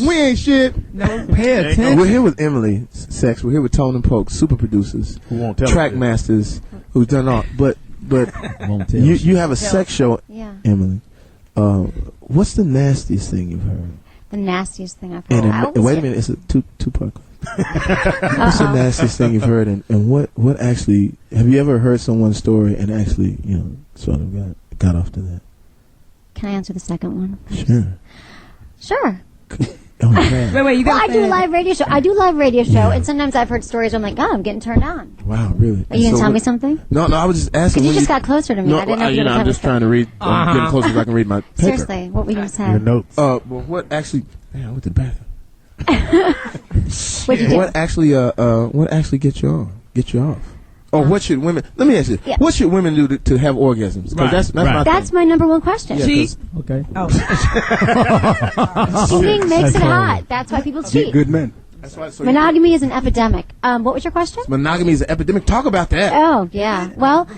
We ain't shit. No, pay attention. We're here with Emily Sex. We're here with Tone and Poke, super producers, Who won't tell Trackmasters, who's done all. But Won't tell you have a sex show, Yeah. Emily. What's the nastiest thing you've heard? The nastiest thing I've heard. And wait a minute, it's a two-part. What's the nastiest thing you've heard, and what actually have you ever heard someone's story and actually sort of got off to that? Can I answer the second one? Sure. Sure. Wait, you got I do a live radio show. And sometimes I've heard stories where I'm like, I'm getting turned on. Wow, really? Are you going to tell me something? No, I was just asking. Because you just got closer to me. No, I didn't know you I'm just trying to read. I'm getting closer so I can read my paper. Seriously, what were you going to say? Your notes. Well, what actually? Man, I went to the bathroom. What'd you do? What actually gets you on? Get you off? Or what should women? Let me ask you. Yeah. What should women do to have orgasms? Because That's my number one question. Yeah, Cheat. Okay. Cheating makes it hot. That's why people cheat. Good men. That's why. So Monogamy is an epidemic. What was your question? monogamy is an epidemic. Talk about that. Oh, yeah. Well,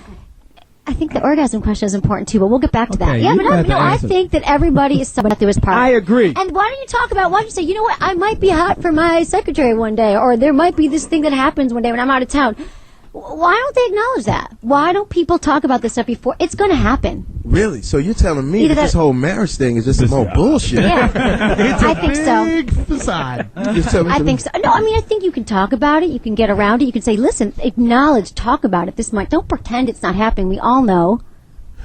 I think the orgasm question is important too, but we'll get back to that. Okay, Yeah, you but got the I answer. think that everybody is somebody through his part. I agree. And why don't you say, you know what, I might be hot for my secretary one day, or there might be this thing that happens one day when I'm out of town. Why don't they acknowledge that? Why don't people talk about this stuff before? It's going to happen. Really? So you're telling me Either that this whole marriage thing is just some more bullshit? Yeah. I think so. Big facade. I think so. No, I mean, I think you can talk about it. You can get around it. You can say, listen, acknowledge, talk about it. Don't pretend it's not happening. We all know.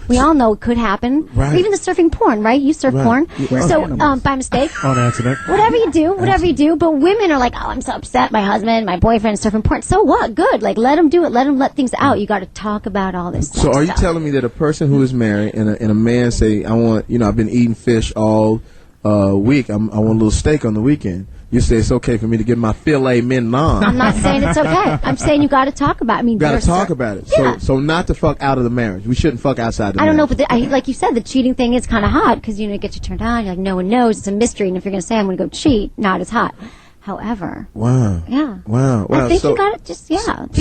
We all know it could happen. Right. Or even the surfing porn, right? You surf porn. Yeah. So, by mistake. On accident. Whatever you do. But women are like, oh, I'm so upset. My husband, my boyfriend is surfing porn. So what? Good. Like, let them do it. Let them let things out. You got to talk about all this stuff. So are you telling me that a person who is married and a man say, I want, I've been eating fish all week. I want a little steak on the weekend. You say it's okay for me to get my filet mignon. I'm not saying it's okay. I'm saying you got to talk about it. I mean, Got to talk about it. Yeah. So not to fuck out of the marriage. We shouldn't fuck outside the I don't know, marriage. but like you said, the cheating thing is kind of hot because, it gets you turned on. You're like, no one knows. It's a mystery. And if you're going to say, I'm going to go cheat, not as hot. However. Wow. Yeah. Wow. I think you got to just, be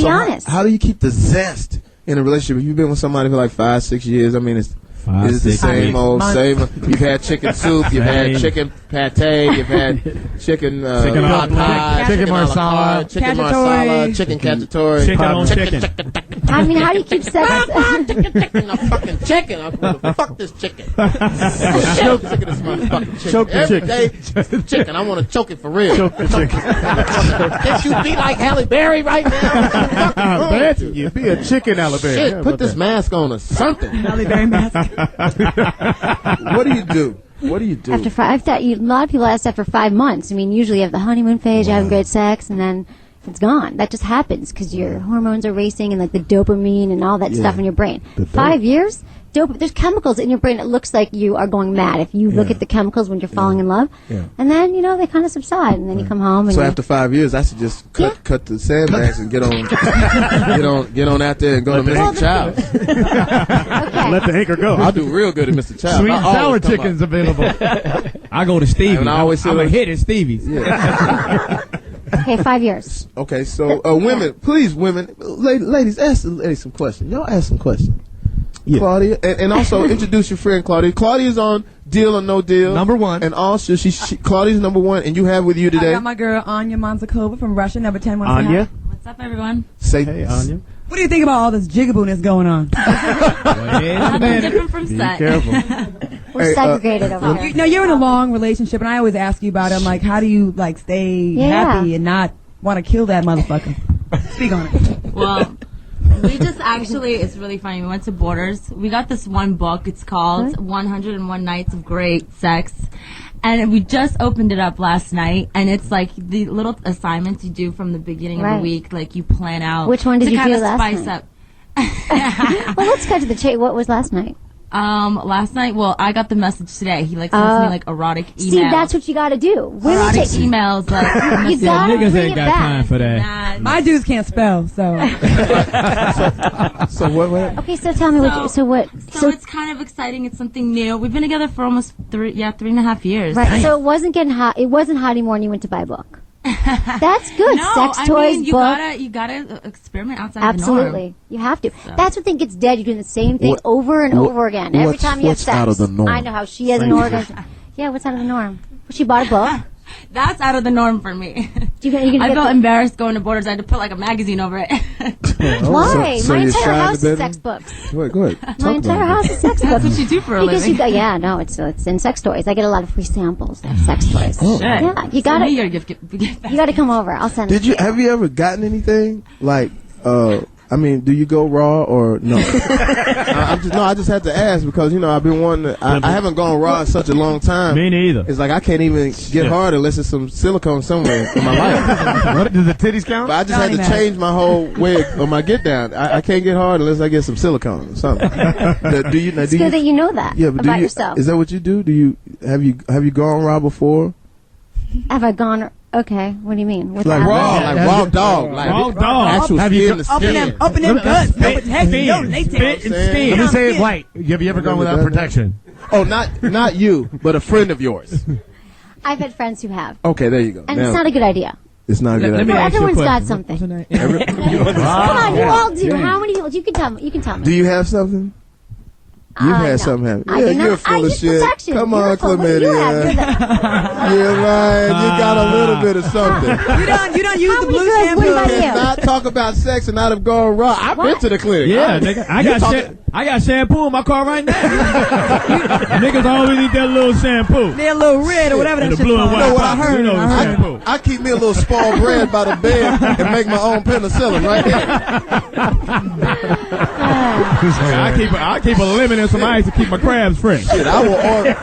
honest. How do you keep the zest in a relationship? If you've been with somebody for like 5-6 years, I mean, it's the same old, same. You've had chicken soup, you've had chicken pate, you've had chicken pot pie, chicken marsala, chicken cacciatore, chicken on chicken. I mean, how do you keep sex? Chicken, a fucking chicken. I'm gonna fuck this chicken. Choke sick of this motherfucking chicken. Choke the Every chicken. day, chicken. I want to choke it for real. Choke the chicken. Can't you be like Halle Berry right now? You be a chicken, Alabama. Shit, Yeah, put this mask on or something. Halle Berry mask. What do you do? What do you do? After five, a lot of people ask after 5 months. I mean, usually you have the honeymoon phase, you're having great sex, and then it's gone. That just happens because your hormones are racing and like the dopamine and all that stuff in your brain. 5 years, there's chemicals in your brain. It looks like you are going mad if you look at the chemicals when you're falling in love. Yeah. And then they kind of subside, and then you come home. And So after 5 years, I should just cut the sandbags and get on out there and go to Mr. Child's. Let the anchor go. I'll do real good at Mr. Child's. Sweet and sour chicken's available. I go to Stevie's. And I always I'm feel a like- hit at Stevie's. Okay, 5 years. Okay, so women, please, ladies, ask the ladies some questions. Y'all ask some questions. Yeah. Claudia, and also introduce your friend Claudia. Claudia's on Deal or No Deal. Number one. And also, Claudia's number one, and you have with you I today. got my girl Anya Manzakova from Russia, number 10. Wants to Anya? have- What's up, everyone? Say, Hey, Anya. What do you think about all this jigabooness going on? Different from Be sex. careful. We're segregated over here. No, you're in a long relationship, and I always ask you about it. I'm like, how do you stay happy and not want to kill that motherfucker? Speak on it. Well, we just actually, it's really funny. We went to Borders. We got this one book. It's called 101 Nights of Great Sex. And we just opened it up last night. And it's like the little assignments you do from the beginning of the week. Like you plan out. Which one did you do last spice night? up. Well, let's cut to the chase. What was last night? Last night, well, I got the message today. He sends me like erotic emails. See, that's what you got to do. Women Erotic take emails. Like, you got to Niggas bring ain't it got back. time for that. My dudes can't spell, so. so what? Okay, so tell me So it's kind of exciting. It's something new. We've been together for almost 3.5 years. Right. So it wasn't getting hot. It wasn't hot anymore, and you went to buy a book. That's good. No, Sex I toys, mean, book. you gotta experiment outside Absolutely, the norm. you have to. That's when thing gets dead. You're doing the same thing over and over again. Every time you have sex. What's out of the norm? I know how she has an orgasm. Yeah, what's out of the norm? Well, she bought a book. That's out of the norm for me. I felt embarrassed going to Borders. I had to put like a magazine over it. Why? So My you're entire shy in house the is bedroom? sex books. Go ahead. My entire house is sex books. That's what you do for a Because living. it's in sex toys. I get a lot of free samples of sex toys. Oh. Yeah, you Send me gotta your gift. you gotta come over. I'll send it. Have you ever gotten anything like? I mean, do you go raw or no? I just had to ask because I've been wanting to. I haven't gone raw in such a long time. Me neither. It's like I can't even get hard unless there's some silicone somewhere in my life. What, do the titties count? But I just had to change my whole way of my get down. I can't get hard unless I get some silicone or something. It's good that you know that about yourself. Is that what you do? Have you gone raw before? Have I gone? Okay, what do you mean? What's Like raw dog. Raw dog. Actual skin to skin. Up in them guts. Spit and skin. Let me say it white. Have you ever gone without protection? Oh, not you, but a friend of yours. I've had friends who have. Okay, there you go. And it's not a good idea. It's not a good idea. Everyone's got something. Come on, you all do. How many people? You can tell me. Do you have something? You've had something happen. Yeah, you're full of shit. Protection. Come on, chlamydia. You're right. You got a little bit of something. You don't use the blue shampoo. You cannot talk about sex and not have gone raw. I've been to the clinic. Yeah, nigga. I got shampoo in my car right now. Niggas always need that little shampoo. That little red or whatever that shit's blue and white. I heard. I keep me a little spoiled bread by the bed and make my own penicillin right there. I keep a lemon and some ice to keep my crabs fresh. Shit, I will order.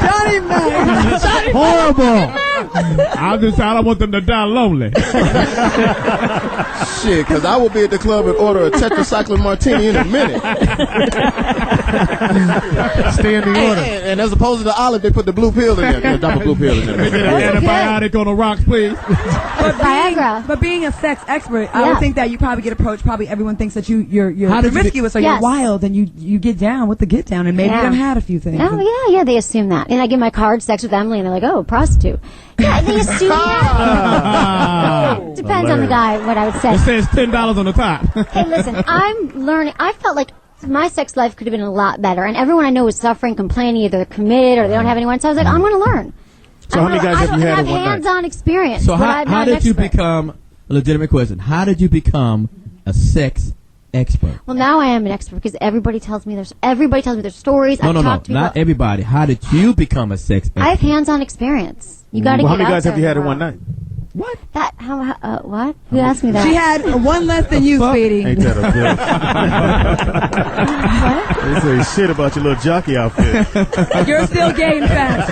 Johnny man. Horrible. I don't want them to die lonely. Shit, because I will be at the club and order a tetracycline martini in a minute. Stay in the order. And as opposed to the olive, they put the blue pill in there. Drop a blue pill in there. Antibiotic on the rocks, please. But being a sex expert, I would think that you probably get approached. Probably everyone thinks that you're promiscuous or you're wild, and you get down with the get down, and maybe you done had a few things. Oh yeah, they assume that. And I give my card, sex with Emily, and they're like, oh, prostitute. Yeah, they assume that. Depends on the guy, what I would say. It says $10 on the top. Hey, listen, I'm learning. I felt like my sex life could have been a lot better, and everyone I know is suffering, complaining, either they're committed or they don't have anyone. So I was like, I'm going to learn. So how many guys have you had in one night? Hands-on experience. So how did you become, a legitimate question, how did you become a sex expert? Well, now I am an expert because everybody tells me their stories. No, not everybody. How did you become a sex expert? I have hands-on experience. You got to get out there. How many guys have you had in one night? What? What? Who asked me that? She had one less than you, Speedy. Ain't that a bitch? They say shit about your little jockey outfit. You're still gay and fat.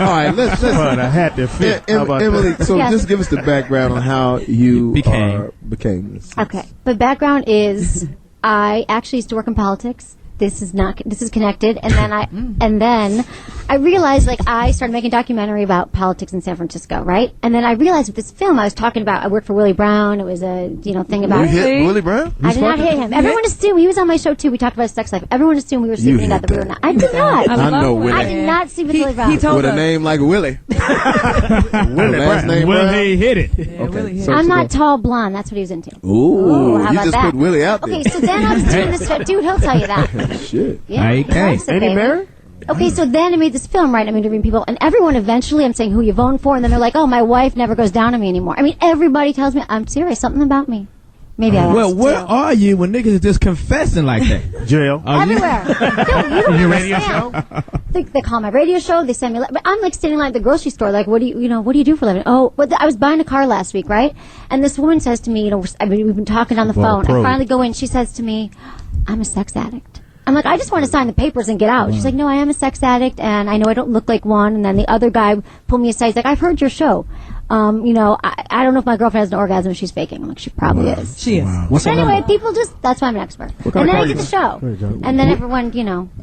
All right, let's find a hat that fit. Emily, so just give us the background on how you became this. Okay, the background is I actually used to work in politics. This is connected, and then I realized, like, I started making a documentary about politics in San Francisco, right? And then I realized with this film I was talking about, I worked for Willie Brown. It was a thing about. You hit Willie Brown? I did not hit him. Everyone assumed he was on my show too. We talked about his sex life. Everyone assumed we were sleeping together. We were not. I did not. I know Willie. I did not sleep with Willie Brown. He told with us. A name like Willie. Last name Brown. He hit it. Okay. I'm not tall, blonde. That's what he was into. Ooh, how you about just that? put Willie out there. Okay, so then I was doing this. Dude, he'll tell you that. Shit. Yeah. Okay. Ain't he married? Okay, so then I made this film, right? I'm interviewing people, and everyone eventually, I'm saying who you voting for, and then they're like, oh, my wife never goes down on me anymore. I mean, everybody tells me, I'm serious, something about me. Maybe I Well, where are you when niggas is just confessing like that? Jail. Everywhere. No, you don't Your radio show? They call my radio show, they send me, but I'm like standing like at the grocery store, like, what do you do for a living? Oh, I was buying a car last week, right? And this woman says to me, we've been talking on the phone. I finally go in, she says to me, I'm a sex addict. I'm like, I just want to sign the papers and get out. She's like, no, I am a sex addict, and I know I don't look like one. And then the other guy pulled me aside. He's like, I've heard your show. I don't know if my girlfriend has an orgasm if she's faking. I'm like, she probably is. She is. Wow. But anyway, people that's why I'm an expert. And then I get the show. And then everyone,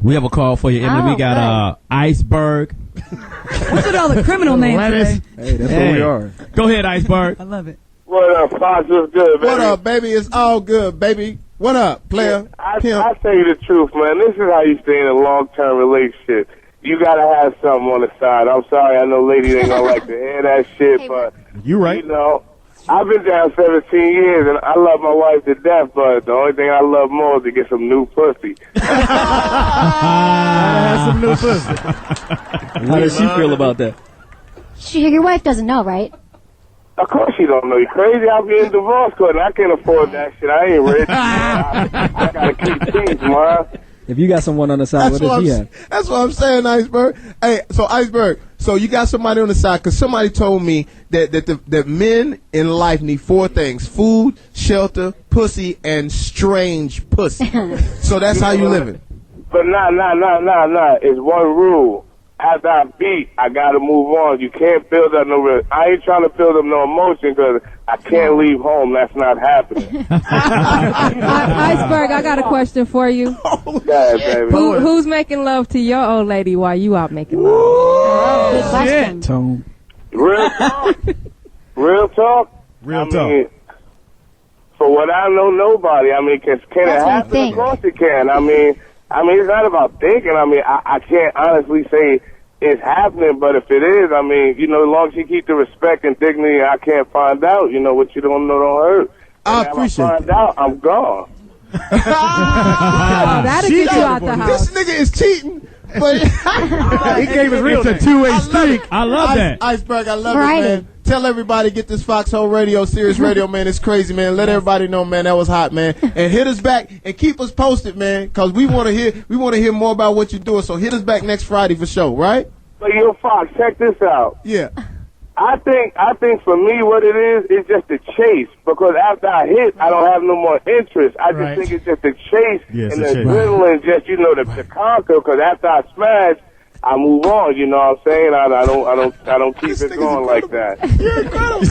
We have a call for you, Emily. We got Iceberg. What's with all the criminal names today? Hey, that's where we are. Go ahead, Iceberg. I love it. What up, Fox? What's good, baby? What up, baby? It's all good, baby. What up, player? I tell you the truth, man. This is how you stay in a long-term relationship. You gotta have something on the side. I'm sorry, I know ladies ain't gonna like to hear that shit, but you right. You know, I've been down 17 years, and I love my wife to death, but the only thing I love more is to get some new pussy. Some new pussy. How does she feel about that? your wife doesn't know, right? Of course she don't know. You crazy? I'll be in divorce court, and I can't afford that shit. I ain't rich. I gotta keep things, man. If you got someone on the side, what does he have? That's what I'm saying, Iceberg. Hey, so Iceberg, so you got somebody on the side, because somebody told me that men in life need 4 things: food, shelter, pussy, and strange pussy. So that's how you living. But nah. It's one rule. After I beat, I gotta move on. You can't build up no. I ain't trying to build up no emotion because I can't leave home. That's not happening. Iceberg, I got a question for you. Yeah, baby. Who's making love to your old lady while you out making love? Good question. Tone. Real talk. Real talk. Real talk. Mean, for what I know, nobody. I mean, can it happen? Of course it can. I mean, it's not about thinking. I mean, I can't honestly say it's happening, but if it is, I mean, as long as you keep the respect and dignity, I can't find out. What you don't know don't hurt. I appreciate it. If I find out, I'm gone. That'll get you out the house. This nigga is cheating. But he gave his real name. It's a 2-way streak. I love that. Iceberg, I love it, man. Tell everybody, get this Foxxhole Radio, Serious Radio, man. It's crazy, man. Let everybody know, man, that was hot, man. And hit us back and keep us posted, man, because we want to hear more about what you're doing. So hit us back next Friday for sure, right? So Fox, check this out. Yeah. I think for me what it is just a chase, because after I hit, I don't have no more interest. I just think it's just a chase and the adrenaline, just the conquer. Because after I smash, I move on. You know what I'm saying? I don't keep it going like that. You're incredible.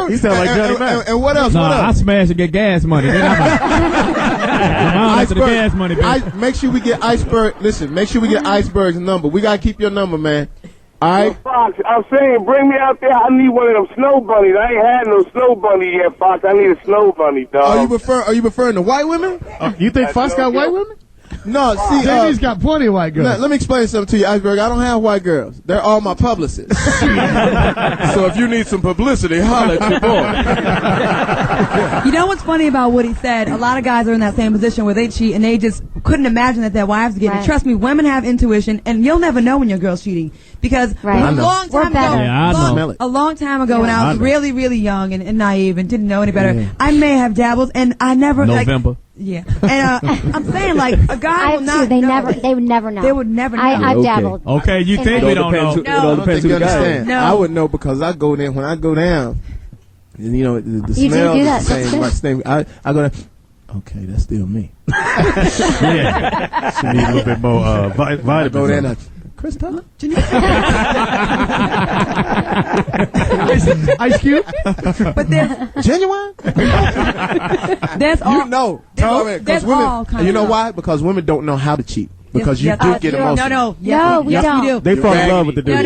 He sound like Johnny Mack. And what else? No, what else? I smash and get gas money. Then I'm after the gas money, baby. Make sure we get Iceberg. Listen, make sure we get Iceberg's number. We gotta keep your number, man. All right. Fox, I'm saying, bring me out there. I need one of them snow bunnies. I ain't had no snow bunny yet, Fox. I need a snow bunny, dog. Are you referring to white women? You think Fox got white women? No, see, Jamie's got plenty of white girls. Let me explain something to you, Iceberg. I don't have white girls. They're all my publicists. So if you need some publicity, holler at your boy. You know what's funny about what he said? A lot of guys are in that same position where they cheat and they just couldn't imagine that their wives are getting it. Trust me, women have intuition, and you'll never know when your girl's cheating. Because a long time ago, when I was really, really young and naive and didn't know any better, I may have dabbled, and I never November. And I'm saying, like, a guy will not know. They would never know. They would never know. I've dabbled. Okay, you think we don't know? I don't think you understand. I would know because I go there when I go down. And, the smell is the same. I go down. Okay, that's still me. Yeah. She need a little bit more vitamins. Go there. Chris Tucker? Ice Cube? But there's Genuine? There's all because women. You know why? Because women don't know how to cheat. Because you do get emotional. No, we don't. They fall in love with the dude.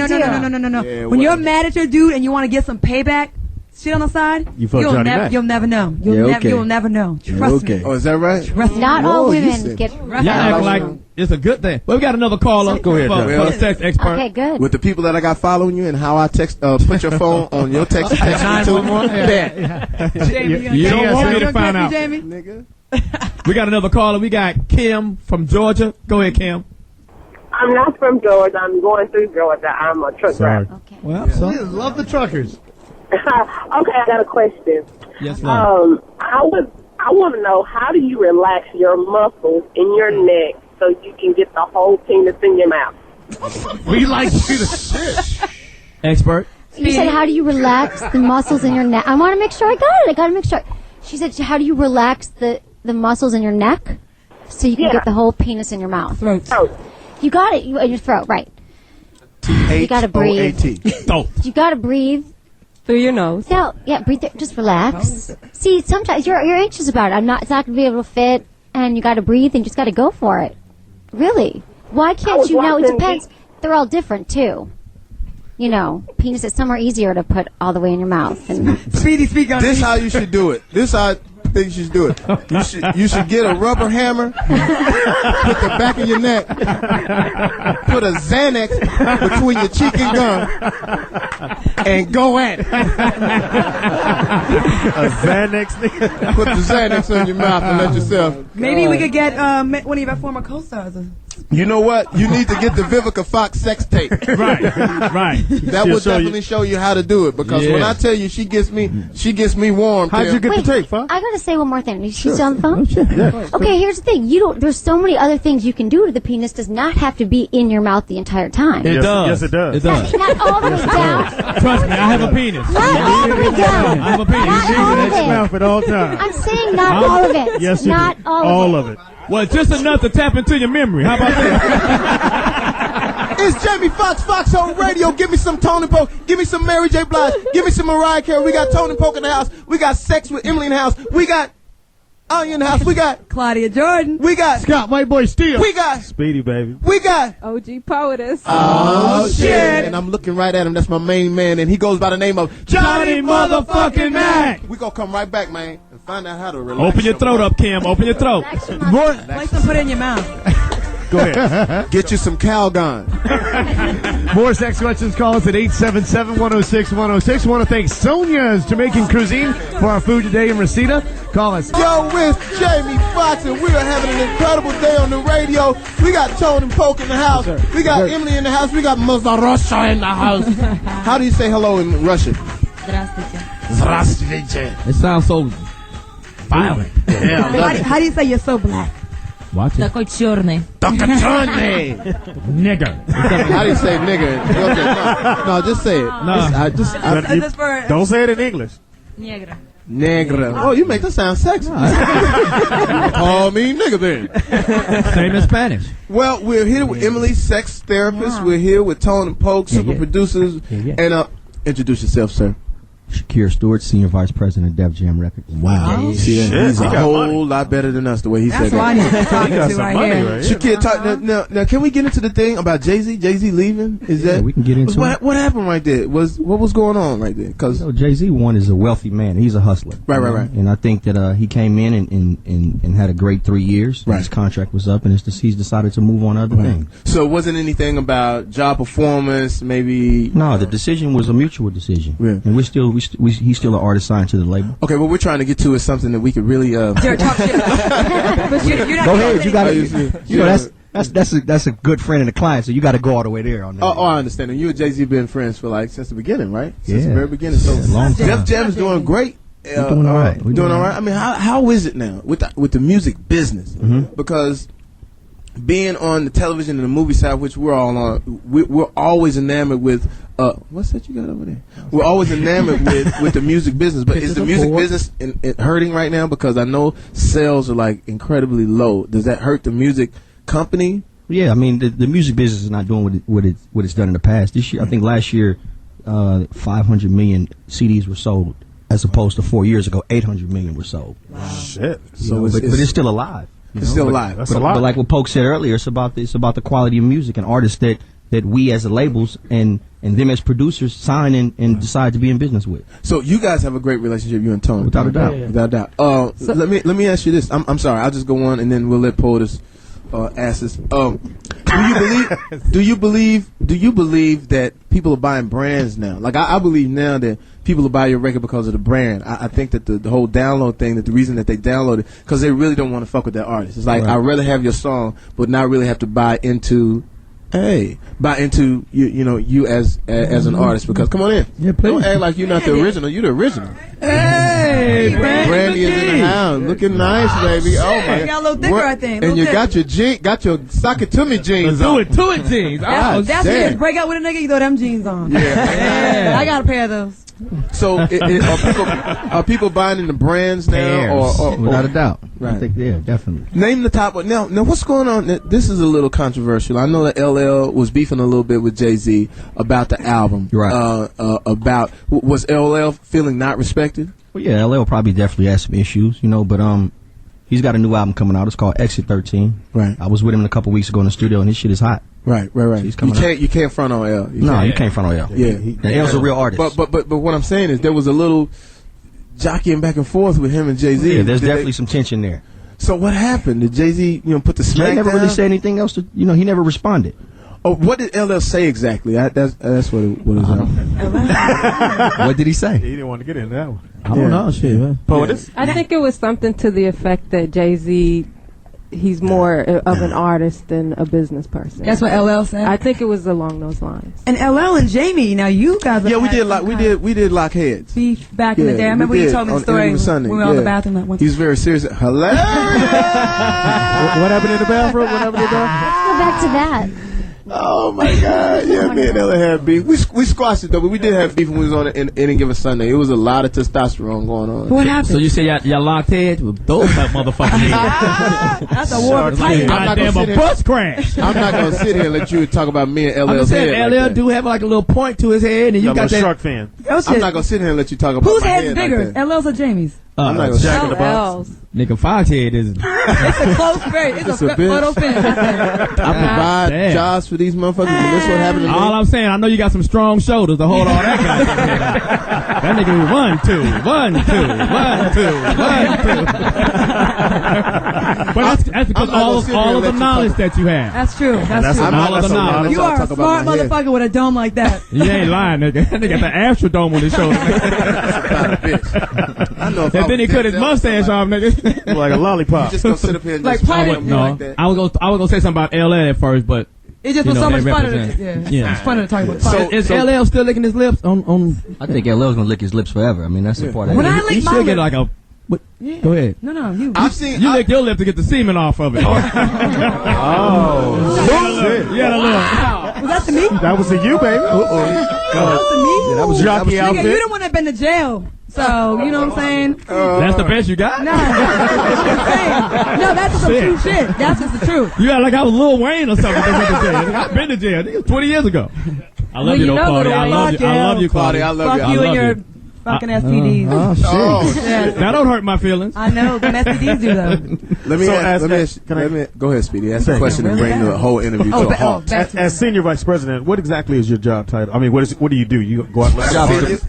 No. Yeah, when you're mad at your dude and you want to get some payback, shit on the side, you'll never know. You'll never know. Trust me. Oh, is that right? Not all women get. Y'all act like it's a good thing. Well, we got another caller. Go ahead, for the sex expert. Okay, good. With the people that I got following you and how I text, put your phone on your text. You don't want me to find out. Jamie? Nigga. We got another caller. We got Kim from Georgia. Go ahead, Kim. I'm not from Georgia. I'm going through Georgia. I'm a truck driver. Okay. Well, We love the truckers. Okay, I got a question. Yes, ma'am. I want to know, how do you relax your muscles in your neck so you can get the whole penis in your mouth? We like you to shit. Expert. You said, how do you relax the muscles in your neck? I want to make sure I got it. I got to make sure. She said, how do you relax the muscles in your neck so you can get the whole penis in your mouth? Throat. You got it. In your throat, right. You got to breathe. You got to breathe. Through your nose. No, breathe there. Just relax. See, sometimes you're anxious about it. It's not going to be able to fit, and you got to breathe, and you just got to go for it. Really? Why can't you know? It depends. They're all different, too. Penises, some are easier to put all the way in your mouth. Speedy, speak on this. How you should do it. This how I think you should do it. You should get a rubber hammer, put the back of your neck, put a Xanax between your cheek and gum, and go at it. A Xanax? Put the Xanax on your mouth and let yourself. Maybe we could get one of your former co-stars. You know what? You need to get the Vivica Fox sex tape. Right. That will definitely show you how to do it, because when I tell you she gets me warm. How'd you get the tape, Fox? I gotta say one more thing. She's still on the phone? Okay, here's the thing. There's so many other things you can do to the penis. Does not have to be in your mouth the entire time. It does. Yes, it does. It does. Not all the way down. Trust me, I have a penis. Not all the way down. I have a penis. Not all of it. Mouth at all times. I'm saying not all of it. Yes, not all of it. Well, just enough to tap into your memory. How about that? It's Jamie Foxx, Foxxhole Radio. Give me some Tony Poke. Give me some Mary J. Blige. Give me some Mariah Carey. We got Tony Poke in the house. We got Sex with Emily in the house. We got Anya in the house. We got Claudia Jordan. We got Scott White Boy Steel. We got Speedy, baby. We got OG Poetess. Oh shit! And I'm looking right at him. That's my main man, and he goes by the name of Johnny motherfucking Mack. We gonna come right back, man, and find out how to relax. Open your throat up, Kim. Open your throat. Place them, put it in your mouth. Go ahead. Get you some Calgon. More sex questions, call us at 877-106-106. Want to thank Sonia's Jamaican Cuisine for our food today in Reseda. Call us. Yo, it's Jamie Foxx, and we are having an incredible day on the radio. We got Tone and Poke in the house. We got Emily in the house. We got Mazarosha in the house. How do you say hello in Russian? Здравствуйте. It sounds so violent. Yeah, How do you say you're so black? Watch it. Такой черный. Nigger. How do you say nigger? Okay, no, just say it. No. Don't say it in English. Негра. Negra. Oh, you make that sound sexy. Call me nigga then. Same in Spanish. Well, we're here with Emily, sex therapist. Wow. We're here with Tone and Poke, super producers. Yeah. And introduce yourself, sir. Shakir Stewart, Senior Vice President of Def Jam Records. Wow. See, he's a whole lot better than us the way he said that. That's why I need to talk to right here. Right? Shakir, now, can we get into the thing about Jay-Z? Jay-Z leaving? Is that we can get into it. What happened right there? What was going on right there? Because Jay-Z, one, is a wealthy man. He's a hustler. Right. And I think that he came in and had a great 3 years. Right. His contract was up, and he's decided to move on to other things. So it wasn't anything about job performance, maybe? No, the decision was a mutual decision. Yeah. And he's still an artist signed to the label. Okay, what we're trying to get to is something that we could really Talk shit about. But you're not Go ahead. You got to. You know, That's a good friend and a client, so you got to go all the way there on that. Oh, I understand. And you and Jay-Z been friends for since the beginning, right? Since the Yeah. very beginning. So Long time. Def Jam is doing great. We're doing all right. We're doing all right. I mean, how is it now with the music business? Mm-hmm. Because being on the television and the movie side, which we're all on, we're always enamored with. What's that you got over there? We're always enamored with the music business, but is the music business hurting right now? Because I know sales are incredibly low. Does that hurt the music company? Yeah, I mean the music business is not doing what it's done in the past. This year, I think last year, 500 million CDs were sold, as opposed to 4 years ago, 800 million were sold. Wow. Shit. So but it's still alive. It's still alive. That's a lot. But like what Polk said earlier, it's about the quality of music and artists that we as the labels and them as producers sign and decide to be in business with. So you guys have a great relationship, you and Tony. Without a doubt. Without a doubt. Let me ask you this. I'm sorry. I'll just go on and then we'll let Poetess ask this. Do you believe that people are buying brands now? Like I believe now that people will buy your record because of the brand. I think that the whole download thing, that the reason that they download it, because they really don't want to fuck with that artist. It's like, right. I'd rather have your song, but not really have to buy into you as an artist, because come on in. Yeah, don't act like you're not the original. You're the original. Hey, Brandy is in the house, looking nice, baby. Oh my! You got a little thicker, I think. And you got your sock it to me jeans. Do it jeans. That's it. Break up with a nigga, you throw them jeans on. Yeah. I got a pair of those. So are people buying into brands now? Or without a doubt. Right. I think, yeah, definitely. Name the top one. Now what's going on? This is a little controversial. I know that LL was beefing a little bit with Jay-Z about the album. Right. Was LL feeling not respected? Well, yeah, LL probably definitely has some issues, but he's got a new album coming out. It's called Exit 13. Right. I was with him a couple weeks ago in the studio, and his shit is hot. Right. So he's coming you can't front on L. You can't front on L. Yeah. L's a real artist. But what I'm saying is there was a little jockeying back and forth with him and Jay-Z. Yeah, there's definitely some tension there. So what happened? Did Jay-Z, put the smack Jay never down? really said anything else. He never responded. Oh, what did LL say exactly? That's what it was. What did he say? He didn't want to get into that one. I don't know, shit, man. Poetess? I think it was something to the effect that Jay-Z he's more of an artist than a business person. That's what LL said. I think it was along those lines. And LL and Jamie, now you guys. Yeah, we did lock heads. Beef back in the day. I remember you told me the story when we were on the bathroom that one time. He's very serious. Hilarious. What happened in the bathroom? What happened in the bathroom? Let's go back to that. Oh my God! Yeah, me and Ella had beef. We squashed it though, but we did have beef when we was on it in any given Sunday. It was a lot of testosterone going on. What happened? So you say y'all locked heads with those type motherfuckers? That's a war tight. Goddamn a bus crash. I'm not gonna sit here and let you talk about me and LL's I'm just saying, head. LL do have like a little point to his head, and you got I'm a that. Shark fan. I'm not gonna sit here and let you talk about Whose my head's head bigger, like that. LL's or Jamie's? I'm not gonna Jack in the Box. LL's. Nigga, Foxhead is. It's a close, it's a bitch. photo finish. I provide Damn. jobs for these motherfuckers, and this what happened to me. All I'm saying, I know you got some strong shoulders to hold all that kind of shit. That nigga was 1, 2, 1, 2, 1, 2. But that's because all of the knowledge that you have. That's true. That's true. All of the knowledge. You are a smart motherfucker with a dome like that. You ain't lying, nigga. That nigga got the Astrodome on his shoulder. I know. And then he cut his mustache off, nigga. Like a lollipop. You just gonna sit up here and Like just Planet. No, like that. I was gonna say something about LL at first, but It just you was know, so much they fun. represent. Yeah, it's funny to talk about. So- is LL still licking his lips on? I think LL's gonna lick his lips forever. I mean, that's the part. When I He lick my should get lips, like a. What? Go ahead. no, you. I've seen. You lick your lip to get the semen off of it. Oh. You had a little. Was that to me? That was to you, baby. That was to me. That was jockey Nigga, outfit. you the one that been to jail. So, you know what I'm saying? That's the best you got? No, that's some true shit. That's just the truth. You got like I was Lil Wayne or something. I've been to jail. Nigga, 20 years ago. I love you, though, Claudia. I love you, Claudia, I Claudia. love you. Fuck you and your fucking STDs. Oh, shit. Oh, Yeah. Now don't hurt my feelings. I know, the STDs do though. Let me go ahead, Speedy. Ask a question and bring the whole interview to a halt. As senior vice president, what exactly is your job title? I mean, what do you do? You go out and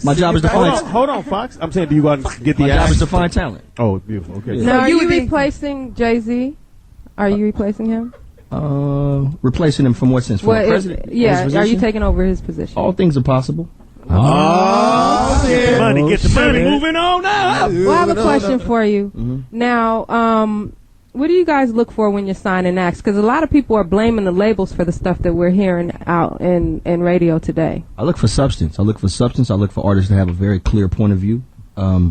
My job is to find. Hold on, Fox. I'm saying, do you go out and get the My job ass? is to find talent. Oh, beautiful. Okay. Now, are you replacing Jay-Z? Are you replacing him? Replacing him from what sense? From Well, president? yeah. His Are you position? taking over his position? All things are possible. Oh, shit. Money, get the money. Moving on now. Well, I have a question for you. Now, what do you guys look for when you're signing acts? Because a lot of people are blaming the labels for the stuff that we're hearing out in radio today. I look for substance. I look for artists that have a very clear point of view. I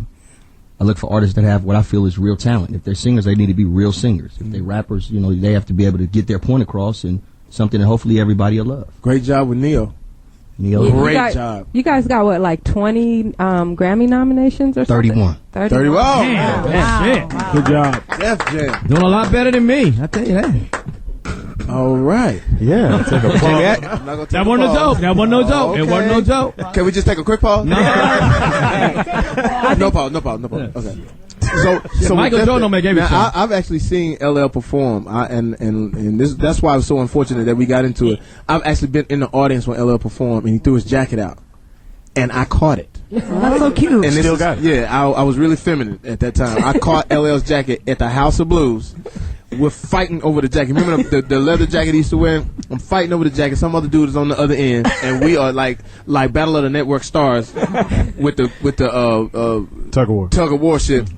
look for artists that have what I feel is real talent. If they're singers, they need to be real singers. If they're rappers, you know, they have to be able to get their point across and something that hopefully everybody will love. Great job with Neo. Great job. You guys got what, like 20 Grammy nominations or something? 31. 31. Damn, that's it. Good job. Def Jam. Doing a lot better than me. I tell you that. All right. Yeah. Take a pause. That wasn't a joke. That wasn't no joke. It wasn't no joke. Can we just take a quick pause? No. No pause. Okay. So Michael Jordan may give it. Now, I've actually seen LL perform, and that's why I was so unfortunate that we got into it. I've actually been in the audience when LL performed, and he threw his jacket out, and I caught it. That's so cute. And Still got it. Yeah, I was really feminine at that time. I caught LL's jacket at the House of Blues. We're fighting over the jacket. Remember the leather jacket he used to wear? I'm fighting over the jacket. Some other dude is on the other end, and we are like Battle of the Network stars with the tug of war shit.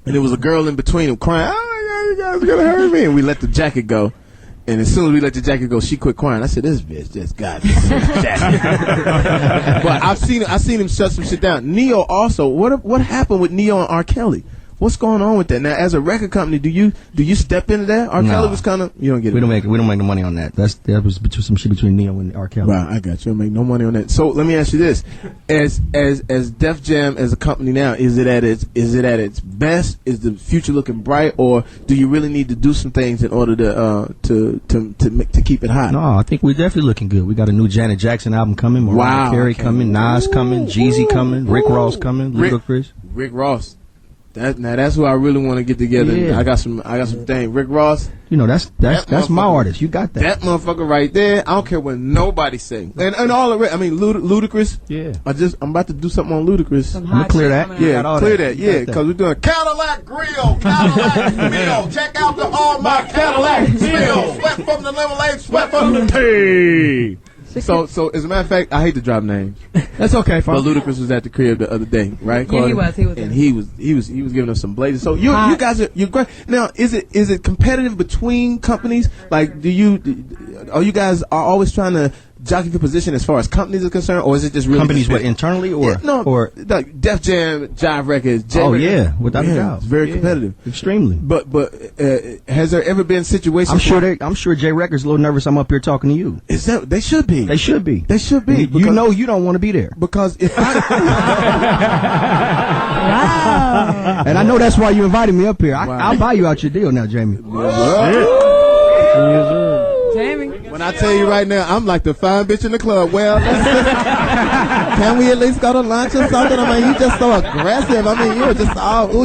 And there was a girl in between them crying, "Oh my God, you guys are gonna hurt me!" And we let the jacket go. And as soon as we let the jacket go, she quit crying. I said, "This bitch just got me some jacket." But I've seen him shut some shit down. Neo also. What happened with Neo and R. Kelly? What's going on with that? Now, as a record company, do you step into that? R. Kelly was kind of, you don't get it. We don't make no money on that. That was some shit between Neo and R. Kelly. Right, I got you. Don't make no money on that. So let me ask you this: as Def Jam as a company now, is it at its best? Is the future looking bright, or do you really need to do some things in order to keep it hot? No, I think we're definitely looking good. We got a new Janet Jackson album coming, Mariah Carey coming, Nas coming, Jeezy coming, Rick Ross coming, Ludacris. Rick Ross. That's who I really want to get together. Yeah. I got some things. Rick Ross. You know, that's my artist. You got that. That motherfucker right there. I don't care what nobody say. And all of it. I mean, Ludacris. Yeah. I'm about to do something on Ludacris. I'm gonna clear that. Yeah, clear that. Yeah, because we're doing Cadillac Grill, Cadillac Meal. Check out all my Cadillac Meal. Sweat from the lemonade, sweat from the tea. So as a matter of fact, I hate to drop names. That's okay, but Ludacris was at the crib the other day, right? Yeah, he was. And he was giving us some blazers. So you guys you're great. Now, is it competitive between companies? Like, are you guys always trying to jockey for position as far as companies are concerned, or is it just really companies internally or like Def Jam, Jive Records? Without a doubt, it's very competitive, extremely. But has there ever been situations? I'm sure J Records a little nervous. I'm up here talking to you. Is that they should be? They should be. They should be. You know you don't want to be there because if I and I know that's why you invited me up here. I'll buy you out your deal now, Jamie. Jamie. When I tell you right now, I'm like the fine bitch in the club. Well, can we at least go to lunch or something? I mean, you just so aggressive. I mean,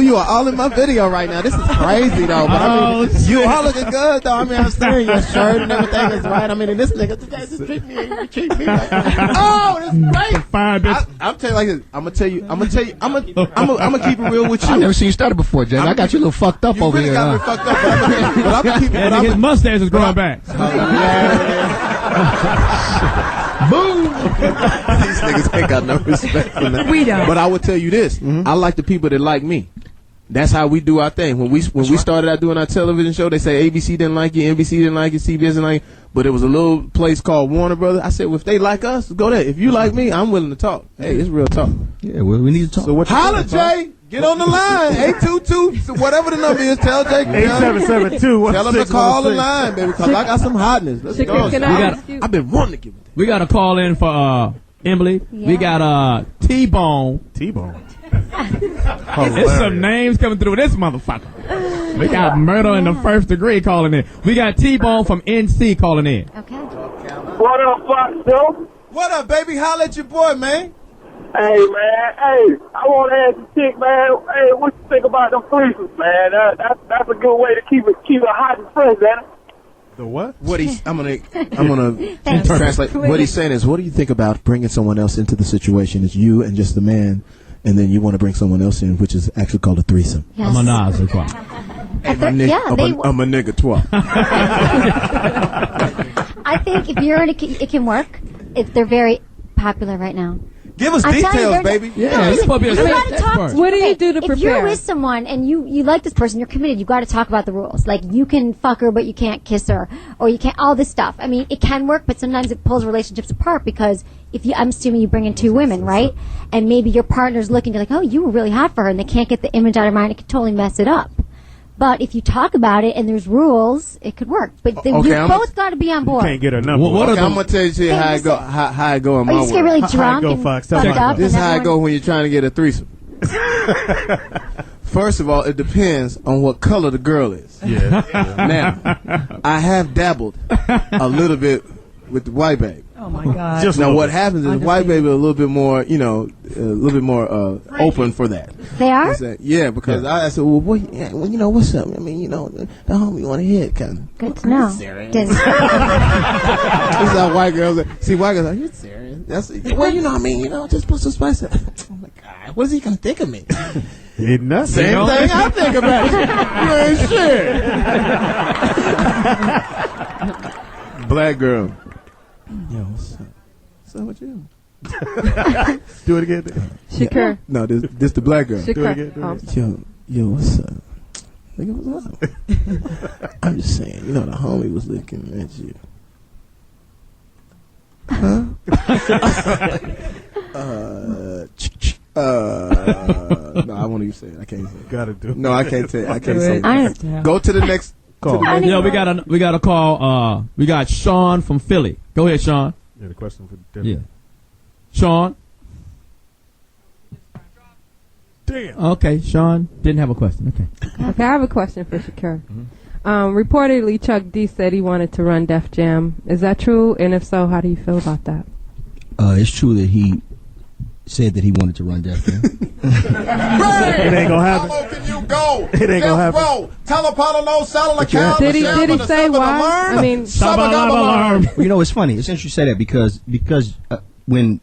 you are all in my video right now. This is crazy though. But I mean, you all looking good though. I mean, I'm staring your shirt and everything is right. I mean, and this nigga just treat me like, oh, it's great. Fine bitch. I'm telling you like this. I'm gonna keep it real with you. I've never seen you started before, Jamie. I got you a little fucked up over really here. Got me fucked up, but I'm gonna keep it. His mustache is growing back. Boom! These niggas ain't got no respect for that. We don't. But I will tell you this: I like the people that like me. That's how we do our thing. When we started out doing our television show, they say ABC didn't like you, NBC didn't like you, CBS didn't like you. But it was a little place called Warner Brothers. I said, well, if they like us, go there. If you like me, I'm willing to talk. Hey, it's real talk. Yeah, well, we need to talk. So what? Holla, Jay. Get on the line. 822, whatever the number is. Tell Jay. 877-216-1616. Tell him to call the line, baby, because I got some hotness. Let's go. I've been wanting to give it. We got a call in for Emily. Yeah. We got T-Bone. T-Bone. There's some names coming through this motherfucker. We got Murder in the First Degree calling in. We got T-Bone from NC calling in. Okay. What up, Foxxhole? What up, baby? Holla at your boy, man. Hey, man. Hey, I want to ask the chick, man. Hey, what you think about them threesomes, man? That's a good way to keep it hot and fresh, man. The what? I'm gonna translate. What he's saying is, what do you think about bringing someone else into the situation? It's you and just the man, and then you want to bring someone else in, which is actually called a threesome. Yes. I'm a Nas, I'm a nigga twat. I think if you're in it can work. They're very popular right now. Give us details, baby. Yeah, you're supposed to be a talk. What do you do to prepare? If you're with someone and you like this person, you're committed, you've got to talk about the rules. Like, you can fuck her, but you can't kiss her. Or you can't, all this stuff. I mean, it can work, but sometimes it pulls relationships apart because I'm assuming you bring in two women, right? And maybe your partner's looking to like, oh, you were really hot for her, and they can't get the image out of mind. It could totally mess it up. But if you talk about it and there's rules, it could work. But you both got to be on board. You can't get her number. I'm gonna tell you how I go. How I go in my world. You just get really drunk and fucked up. This is how I go when you're trying to get a threesome. First of all, it depends on what color the girl is. Yeah. Now, I have dabbled a little bit with the white baby. Oh my God! Now, what happens is white baby a little bit more, open for that. They are? Yeah, because I said, well, boy, what's up? I mean, the homie want to hit, kind of. Good to know. Serious. This is how white girls are. See, white girls are, you serious? Just put some spice in. Oh my God, what is he gonna think of me? Ain't nothing. Same thing I think about you. You ain't shit. Black girl. Yo, what's up with you? Do it again. Shakir. No, this the black girl. Shakir. Do it again. Yo, what's up? Nigga, what's up? I'm just saying, the homie was looking at you. Huh? No, I won't even say it. I can't say it. Gotta do it. No, I can't say it. I can't say it. Go to the next call. We got a call. We got Sean from Philly. Go ahead, Sean. Yeah, the question for Devin. Yeah. Sean. Damn. Okay, Sean didn't have a question. Okay, I have a question for Shakir. Reportedly, Chuck D said he wanted to run Def Jam. Is that true? And if so, how do you feel about that? It's true that he said that he wanted to run Def Jam. It ain't gonna happen. How low can you go? It ain't gonna happen. Bro, tell Apollo no saddle a cow. Did he say why? I mean, well, it's funny. It's interesting you say that because when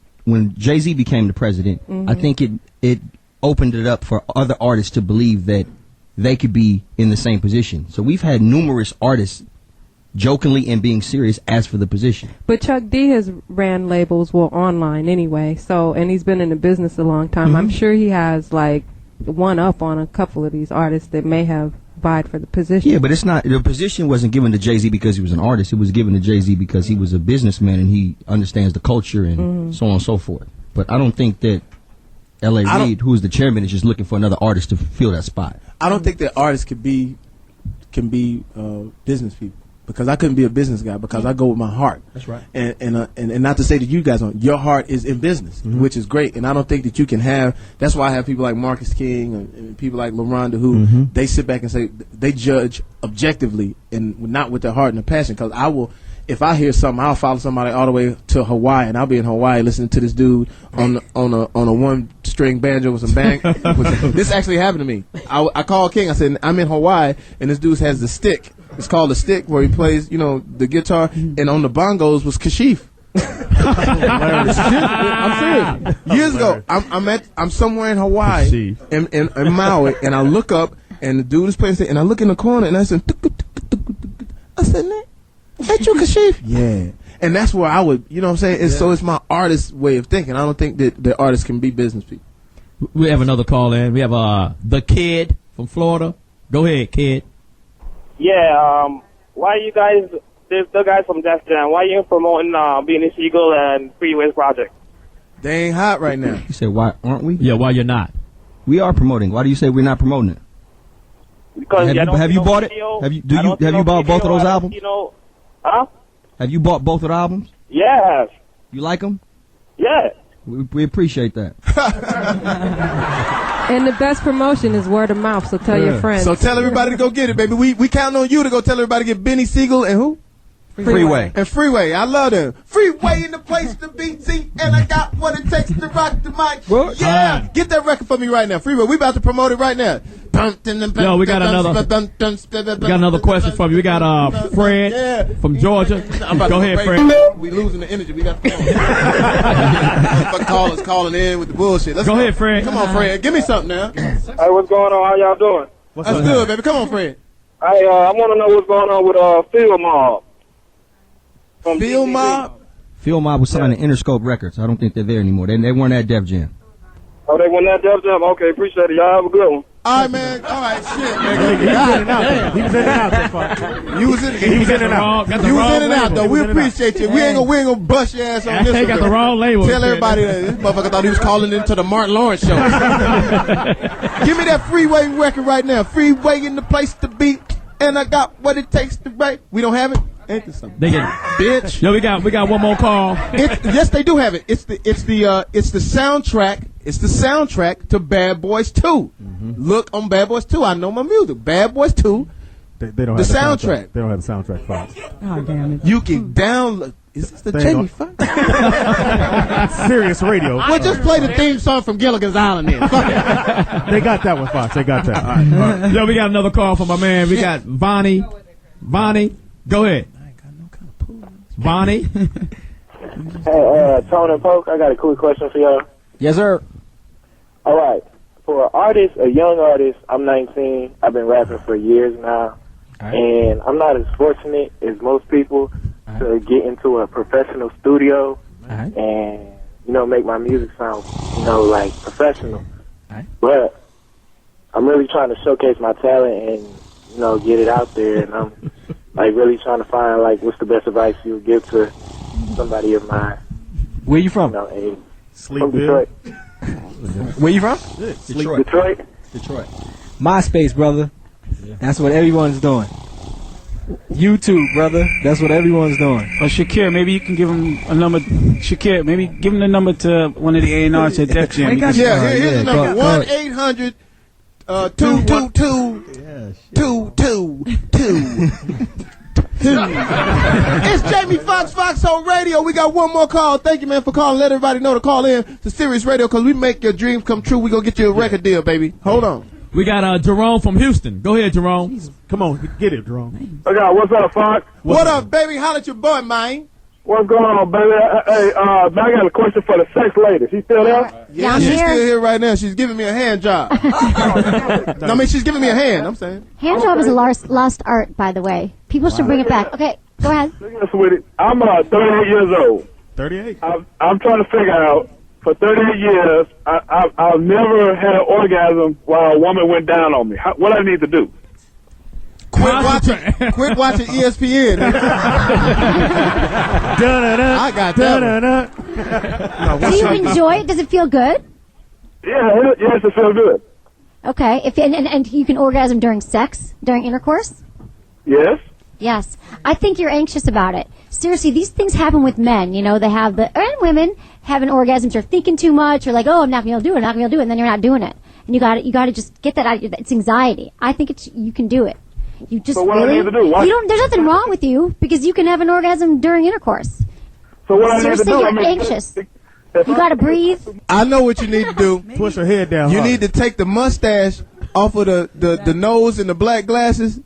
Jay-Z became the president, I think it opened it up for other artists to believe that they could be in the same position. So we've had numerous artists jokingly and being serious as for the position. But Chuck D has ran labels online anyway, so, and he's been in the business a long time. I'm sure he has like one up on a couple of these artists that may have vied for the position. Yeah, but it's not, the position wasn't given to Jay-Z because he was an artist. It was given to Jay-Z because he was a businessman and he understands the culture and so on and so forth. But I don't think that L.A. Reid, who is the chairman, is just looking for another artist to fill that spot. I don't think that artists can be business people, because I couldn't be a business guy because I go with my heart. That's right. And not to say that you guys don't, your heart is in business, which is great. And I don't think that you can have, that's why I have people like Marcus King and people like LaRonda who they sit back and say, they judge objectively and not with their heart and their passion. Because I will, if I hear something, I'll follow somebody all the way to Hawaii, and I'll be in Hawaii listening to this dude on a one-string banjo with some bang. This actually happened to me. I called King. I said, I'm in Hawaii, and this dude has the stick. It's called a stick, where he plays, the guitar, and on the bongos was Kashif. I'm serious. Years ago, I'm somewhere in Hawaii, in Maui, and I look up, and the dude is playing, and I look in the corner, and I said, man, ain't you Kashif? Yeah. And that's where I would, you know what I'm saying? So it's my artist way of thinking. I don't think that the artists can be business people. We have another call in. We have the Kid from Florida. Go ahead, Kid. Yeah, why you guys, the guys from Def Jam, why you promoting Beanie Siegel and Freeway's project? They ain't hot right now. You said, why aren't we? Yeah, why you're not? We are promoting. Why do you say we're not promoting it? Because have you bought it? Have you bought both of those albums? Huh? Have you bought both of the albums? Yes. You like them? Yeah. We appreciate that. And the best promotion is word of mouth, so tell your friends. So tell everybody to go get it, baby. We counting on you to go tell everybody to get Beanie Siegel and who? Freeway. And Freeway. I love them. Freeway in the place to be, see, and I got what it takes to rock the mic. What? Yeah. Get that record for me right now. Freeway, we about to promote it right now. Yo, we got another question from you. We got Fred from Georgia. Go ahead, Fred. We losing the energy. We got the callers calling in with the bullshit. Go ahead, Fred. Come on, Fred. Give me something now. Hey, what's going on? How y'all doing? That's good, baby. Come on, Fred. Hey, I want to know what's going on with Field Mob. Field Mob? Field Mob was signed to Interscope Records. I don't think they're there anymore. They weren't at Def Jam. Oh, they weren't at Def Jam? Okay, appreciate it. Y'all have a good one. All right, man. All right, shit, man. He was in and out so far. You was in and out. You was in and out, though. We appreciate you. We ain't gonna bust your ass on this. They got the wrong label. Tell everybody that this motherfucker thought he was calling into the Martin Lawrence show. Give me that Freeway record right now. Freeway in the place to be, and I got what it takes to break. We don't have it. Ain't this something? They get bitch. Yo, we got one more call. Yes, they do have it. It's the soundtrack. It's the soundtrack to Bad Boys 2. Look on Bad Boys 2. I know my music. Bad Boys 2. They don't have the soundtrack. They don't have the soundtrack, Fox. Oh, damn it. You can download. Is this the Jamie Foxx? Serious radio. Well, just play the theme song from Gilligan's Island then. They got that one, Fox. They got that. All right. Yo, we got another call from my man. We got Vonnie. Vonnie, go ahead. Vonnie. Hey, Tone and Poke, I got a quick question for y'all. Yes, sir. All right. For an artist, a young artist, I'm 19. I've been rapping for years now. Right. And I'm not as fortunate as most people to get into a professional studio and, make my music sound, like professional. But I'm really trying to showcase my talent and, get it out there. And I'm, really trying to find, what's the best advice you would give to somebody of mine. Where you from? From Detroit. Where you from? Detroit. MySpace, brother. That's what everyone's doing. YouTube, brother. That's what everyone's doing. Or Shakir, maybe you can give him a number. Shakir, maybe give him the number to one of the A&Rs at Def Jam. Here's the number. 1-800 222 222. It's Jamie Foxx, Foxxhole Radio. We got one more call. Thank you, man, for calling. Let everybody know to call in to Sirius Radio, because we make your dreams come true. We gonna get you a record deal, baby. Hold on. We got Jerome from Houston. Go ahead, Jerome. Come on, get it, Jerome. Okay, what's up, Fox? What up, baby? Holla at your boy, man. What's going on, baby? Hey, I got a question for the sex lady. She still there? Yeah, she's still here right now. She's giving me a hand job. She's giving me a hand, I'm saying. Hand job is a lost art, by the way. People should bring it back. Okay, go ahead. Sweetie, I'm 38 years old. 38? I'm trying to figure out, for 38 years, I've never had an orgasm while a woman went down on me. What I need to do? Quit watching ESPN. I got that. Do you enjoy it? Does it feel good? Yeah, yes, it feels good. Okay, and you can orgasm during sex, during intercourse? Yes. Yes. I think you're anxious about it. Seriously, these things happen with men. You know, they have and women have an orgasm. You're thinking too much. You're like, oh, I'm not going to do it. I'm not going to do it. And then you're not doing it. And you got to just get that out. It's anxiety. I think you can do it. You just so what really, I need to do? there's nothing wrong with you because you can have an orgasm during intercourse. So what I need to do? You're anxious. You got to breathe. I know what you need to do. Push her head down. You need to take the mustache off of the nose and the black glasses.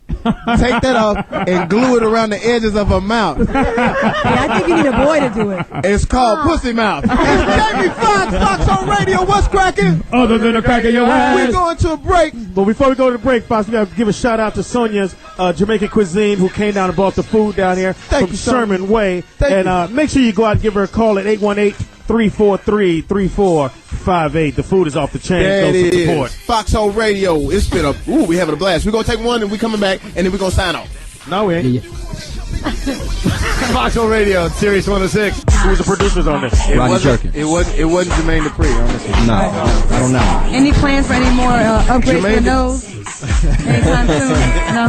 Take that off and glue it around the edges of her mouth. Yeah, I think you need a boy to do it. It's called pussy mouth. It's Jamie Foxx, Foxxhole Radio. What's cracking? Other than a crack in your ass. We're going to a break. But before we go to the break, Fox, we got to give a shout out to Sonia's Jamaican Cuisine, who came down and bought the food down here from Sherman Way. And make sure you go out and give her a call at 818-343-3458. The food is off the chain. There it is. Support. Foxxhole Radio. It's been we having a blast. We're going to take one and we're coming back and then we're going to sign off. No, we ain't. Foxxhole Radio, Series 106. Who's the producers on this? Ronnie Jerkin. It wasn't Jermaine Dupri, honestly. No, I don't know. Any plans for any more upgrades to the nose? Anytime soon? No?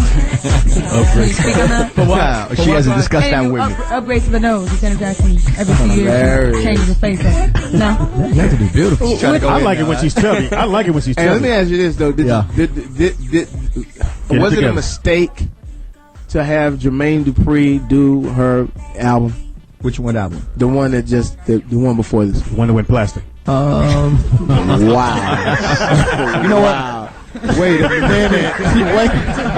Can you speak on that? Wow, she hasn't discussed that with me. Upgrades to the nose. Lieutenant Jackson, every 2 years, changes his face up. No? You have to be beautiful. I like it when she's chubby. I like it when she's chubby. Hey, let me ask you this, though. Was it a mistake to have Jermaine Dupri do her album? Which one album? The one that the one before this. The one that went plastic. Wow. You know what? Wait a minute.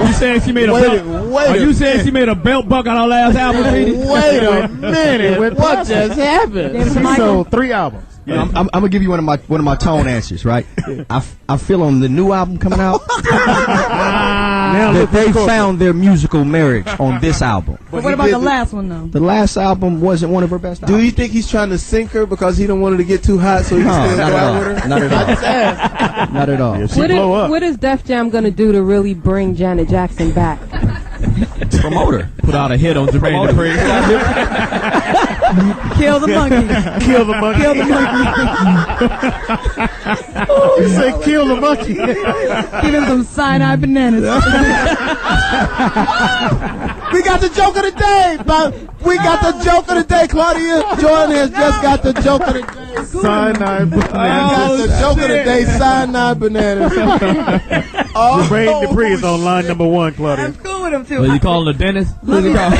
You saying she made a belt? Are you saying she made a belt buck on her last album, Speedy? Wait a minute. What just happened? She sold 3 albums. Yeah. I'm gonna give you one of my tone answers, right? I feel on the new album coming out that they found their musical marriage on this album. But what about the last one though? The last album wasn't one of her best albums. Do you think he's trying to sink her because he don't want her to get too hot, so he can still go out with her? Not at all. I just asked. Not at all. What is Def Jam gonna do to really bring Janet Jackson back? Promote her. Put out a hit on Jermaine Dupri. Kill the monkey. Kill the monkey. Kill the monkey. You say kill the monkey. Give him some cyanide bananas. We got the joke of the day. We got the joke of the day. Claudia Jordan has just got the joke of the day. Cyanide bananas. Got the joke of the day. Cyanide bananas. Jermaine Dupri is on line number 1, Claudia. I'm cool with him too. Well, you calling the dentist? What is he calling?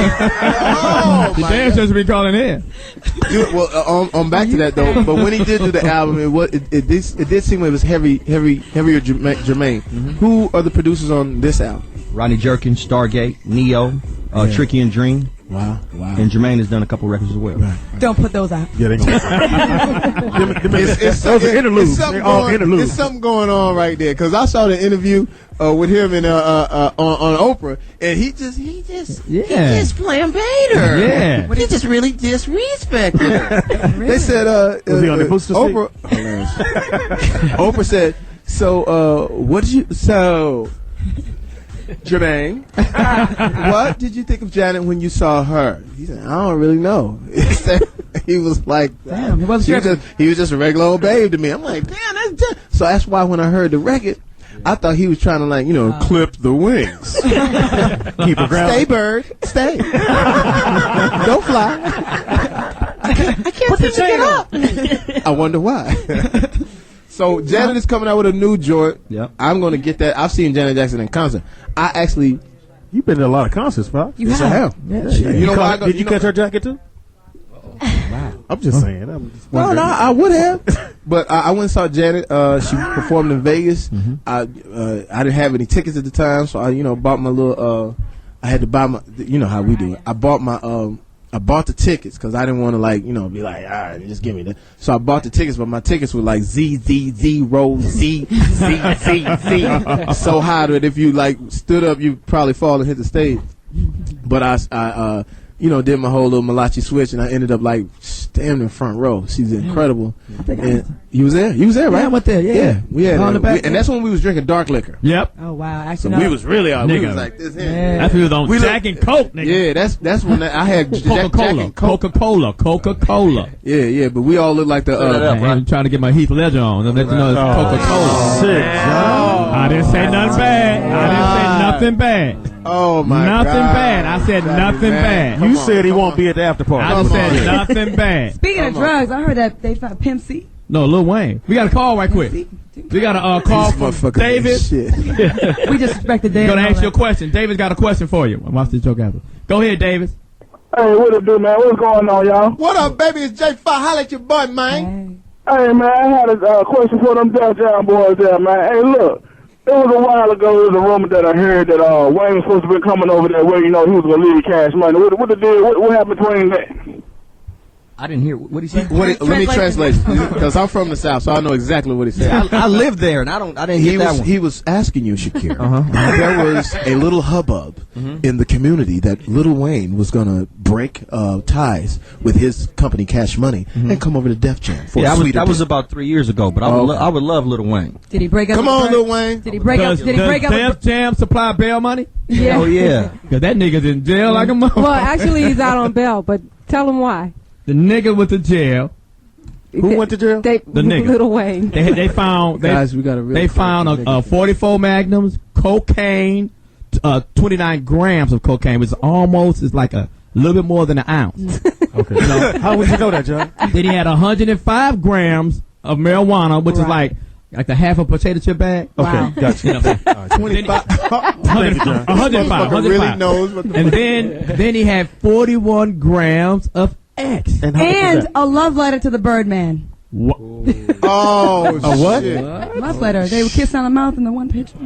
The dentist should be calling in. Dude, well, on back to that though. But when he did do the album, it did seem like it was heavier Jermaine. Mm-hmm. Who are the producers on this album? Ronnie Jerkin, Stargate, Neo, Tricky and Dream. Wow. And Jermaine has done a couple records as well. Right. Don't put those out. Yeah, they gonna. Those are interludes. They're all interludes. There's something going on right there because I saw the interview with him on Oprah, and he just playing Vader. Yeah, he just really disrespected her. They said was he on the booster seat? Oprah said, so what did you Jermaine, what did you think of Janet when you saw her? He said, I don't really know. He was like, damn, he was just a regular old babe to me. I'm like, damn, so that's why when I heard the record, I thought he was trying to clip the wings. Keep it grounded. Stay, bird. Stay. Don't fly. I can't seem to get up. I wonder why. So Janet is coming out with a new joint. Yep. I'm going to get that. I've seen Janet Jackson in concert. You've been to a lot of concerts, Fox. Yes, I have. Yeah. Did you catch her jacket too? Wow. I'm just saying. No, I would have. But I went and saw Janet. She performed in Vegas. Mm-hmm. I didn't have any tickets at the time, so I bought my little. I had to buy my. You know how we do it. I bought the tickets because I didn't want to be like, all right, just give me that. So I bought the tickets, but my tickets were like Z, row Z. So high that if you stood up, you'd probably fall and hit the stage. But I did my whole little Malachi switch, and I ended up like standing in front row. She's incredible. And you was there? You was there, right? Yeah, I went there. Yeah. We had On the back. and that's when we was drinking dark liquor. Yep. Oh wow! So Actually, we was really out. We Nigga. was like this. That's when we was on Jack and Coke, nigga. Yeah, that's when I had Coca-Cola. Coca-Cola. Yeah, but we all look like the. I'm trying to get my Heath Ledger on. Let you know it's Coca-Cola. Shit, I didn't say nothing bad. I didn't say nothing bad. Oh my God. Nothing bad. I said nothing bad. You said he won't be at the after party. I said nothing bad. Speaking of drugs, I heard that they found Pimp C. No, Lil Wayne. We got a call right quick. We got a call from David. We just respected David. Gonna ask you a question. David's got a question for you. Watch this joke after. Go ahead, David. Hey, what it do, man? What's going on, y'all? What up, baby? It's J5. Holla at your boy, man. Hey, man, I had a question for them Def Jam boys there, man. Hey, look. It was a while ago, there was a rumor that I heard that Wayne was supposed to be coming over there where, he was going to leave Cash Money. What happened between that? I didn't hear what he said. Let me translate, because I'm from the South, so I know exactly what he said. I lived there, and I didn't get that one. He was asking you, Shakir. There was a little hubbub in the community that Lil Wayne was going to break ties with his company, Cash Money, and come over to Def Jam for a sweeter that was day. about 3 years ago, but I would love Lil Wayne. Did he break up? Come on, Lil Wayne. Did he break up? Did he break up? Def Jam supply bail money? Yeah. Oh yeah. Because that nigga's in jail like a motherfucker. Well, actually, he's out on bail, but tell him why. The nigga went to jail. Who went to jail? The nigga. Lil Wayne. They found. Guys, we got They found a 44 Magnums, cocaine, 29 grams of cocaine, which is like a little bit more than an ounce. Okay. How would you know that, John? Then he had 105 grams of marijuana, which is like the half a potato chip bag. Okay, gotcha. You know what I'm saying? 25. Thank you, John. 105. Really knows what the And then he had 41 grams of X. And a love letter to the Birdman. Oh, a what? Shit. Love letter. They were kissing on the mouth in the one picture.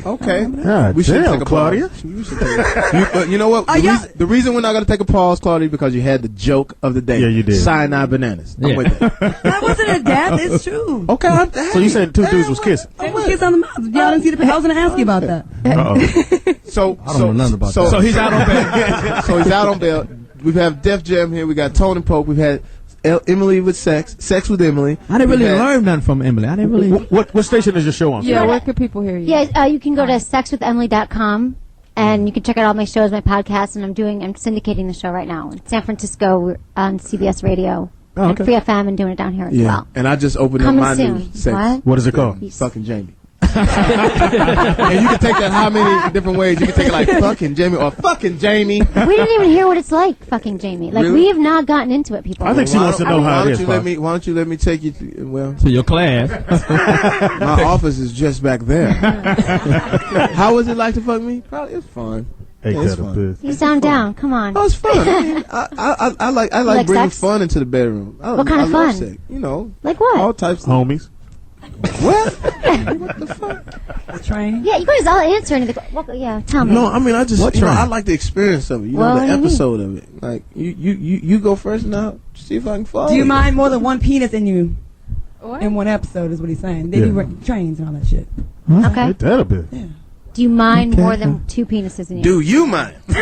Okay. God, we should damn, take a Claudia. pause. You know what? The reason we're not going to take a pause, Claudia, because you had the joke of the day. Yeah, you did. Cyanide bananas. I'm with that. That wasn't a death. It's true. Okay. So you said two dudes was kissing? They were kissing on the mouth. Y'all didn't see the picture. I was going to ask you about that. So I don't know nothing about that. So he's out on bail. So he's out on bail. We have Def Jam here. We got Tony Pope. We've had Emily with Sex with Emily. I didn't really learn nothing from Emily. I didn't really. What station is your show on? Yeah, where can people hear you? Yeah, you can go to sexwithemily.com and you can check out all my shows, my podcasts, and I'm syndicating the show right now in San Francisco. We're on CBS Radio and Free FM and doing it down here as well. And I just opened Coming up my soon. new sex. What is it called? Fucking Jamie. And you can take that how many different ways. You can take it like fucking Jamie or fucking Jamie. We didn't even hear what it's like, fucking Jamie. Like, Really? we have not gotten into it, people. I think she wants to know how it is. Why don't you let me take you to your class? My office is just back there. How was it like to fuck me? Probably it's fun. It's fun. You sound down. Come on. Oh, it's fun. I mean, I like bringing sex? fun into the bedroom. What kind of love fun? sex. Like what? All types of homies. What? What the fuck? Train? Yeah, you guys all answer anything. Yeah, tell me. No, I mean I just What I train? like the experience of it. Well, what The do you mean? episode of it. Like you go first now. See if I can follow. Do you mind more than one penis in you? What? In one episode is what he's saying. They do trains and all that shit. Okay. That a bit. Yeah. Do you mind more than two penises in you? Do you mind? It's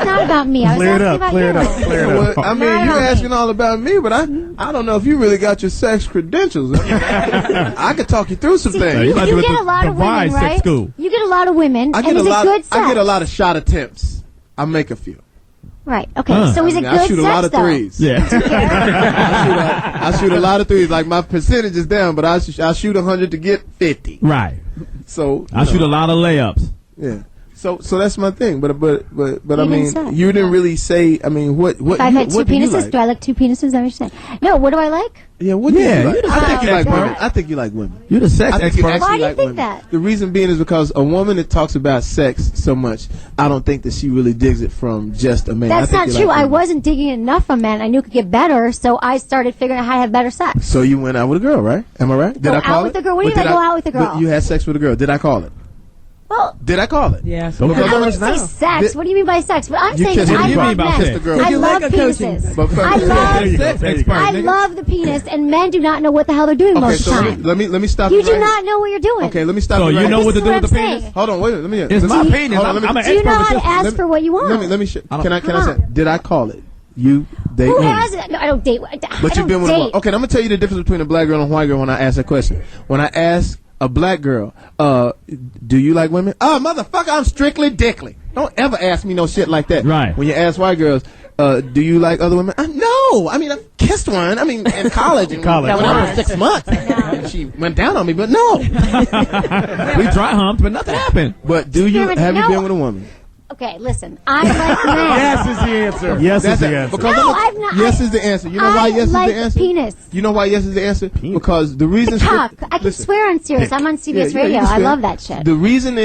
not about me. I was asking about you. Well, I mean, Not you're about me. asking all about me, but I don't know if you really got your sex credentials. I could talk you through some things. You get a lot of women, right? You get a lot of women, I and get he's a good sex. I get a lot of shot attempts. I make a few. Right. Okay. So he's a good I shoot a lot of sex, though. threes. Yeah. I shoot a lot of threes. Like my percentage is down, but I shoot 100 to get 50. Right. So I shoot a lot of layups. Yeah. So that's my thing. But I Even mean, so, you didn't really say. I mean, what If I've had two what do you penises, like? do I like two penises? Is that what you're saying? No. What do I like? Yeah, what do you like? you're the I think you like expert. women. I think you like women. You're the sex I think you expert. actually Why do you like think women. that? The reason being is because a woman that talks about sex so much, I don't think that she really digs it from just a man. That's I not think true. you like I women. wasn't digging enough from men. I knew it could get better, so I started figuring out how to have better sex. So you went out with a girl, right? Am I right? Did Go I call out it? with a girl? What do you But mean did go out with a girl? But you had sex with a girl. Did I call it? Well, did I call it? Yes. I wouldn't say sex. What do you mean by sex? But I'm saying I love men. I love penises. I love the penis, and men do not know what the hell they're doing most of the time. Let me stop. You do not know what you're doing. Okay, let me stop. So you know what to do with the penis? Hold on, wait a minute. It's my penis. I'm an expert. Do you know how to ask for what you want? Let me. Can I say? Did I call it? You date Who women. has it? No, I don't date. But you've been with a woman. Okay, I'm gonna tell you the difference between a black girl and a white girl when I ask that question. When I ask a black girl, do you like women? Oh, motherfucker, I'm strictly dickly. Don't ever ask me no shit like that. Right. When you ask white girls, do you like other women? No. I mean, I've kissed one. I mean, in college. When I was 6 months. She went down on me, but no. We dry humped, but nothing happened. But have you been with a woman? Okay, listen. I like men. Yes is the answer. Yes is the answer. I've not. Yes is the answer. You know why yes is the answer? Penis. You know why yes is the answer? Because the reason. Cock. I can swear on Sirius. I'm on CBS Radio. I love that shit. The reason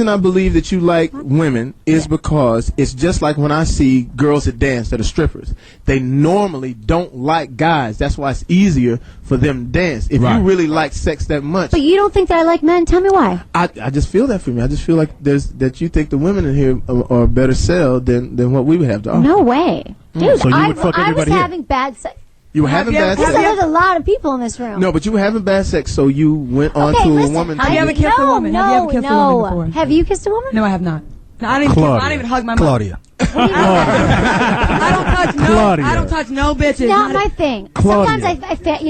I believe that you like women is because it's just like when I see girls that dance that are strippers. They normally don't like guys. That's why it's easier for them to dance. If you really like sex that much. But you don't think that I like men? Tell me why. I just feel that for me. I just feel like that you think the women in here are better sell than what we would have to offer. No way. Dude, So you I would fuck was everybody here? having bad sex. You were having bad sex? There's a lot of people in this room. No, but you were having bad sex, so you went on to a woman. Have you ever kissed a woman? Have you ever kissed a woman before? Have you kissed a woman? No, I have not. No, I don't even hug my mom. Claudia. I don't touch no bitches. Not my thing. Claudia. Sometimes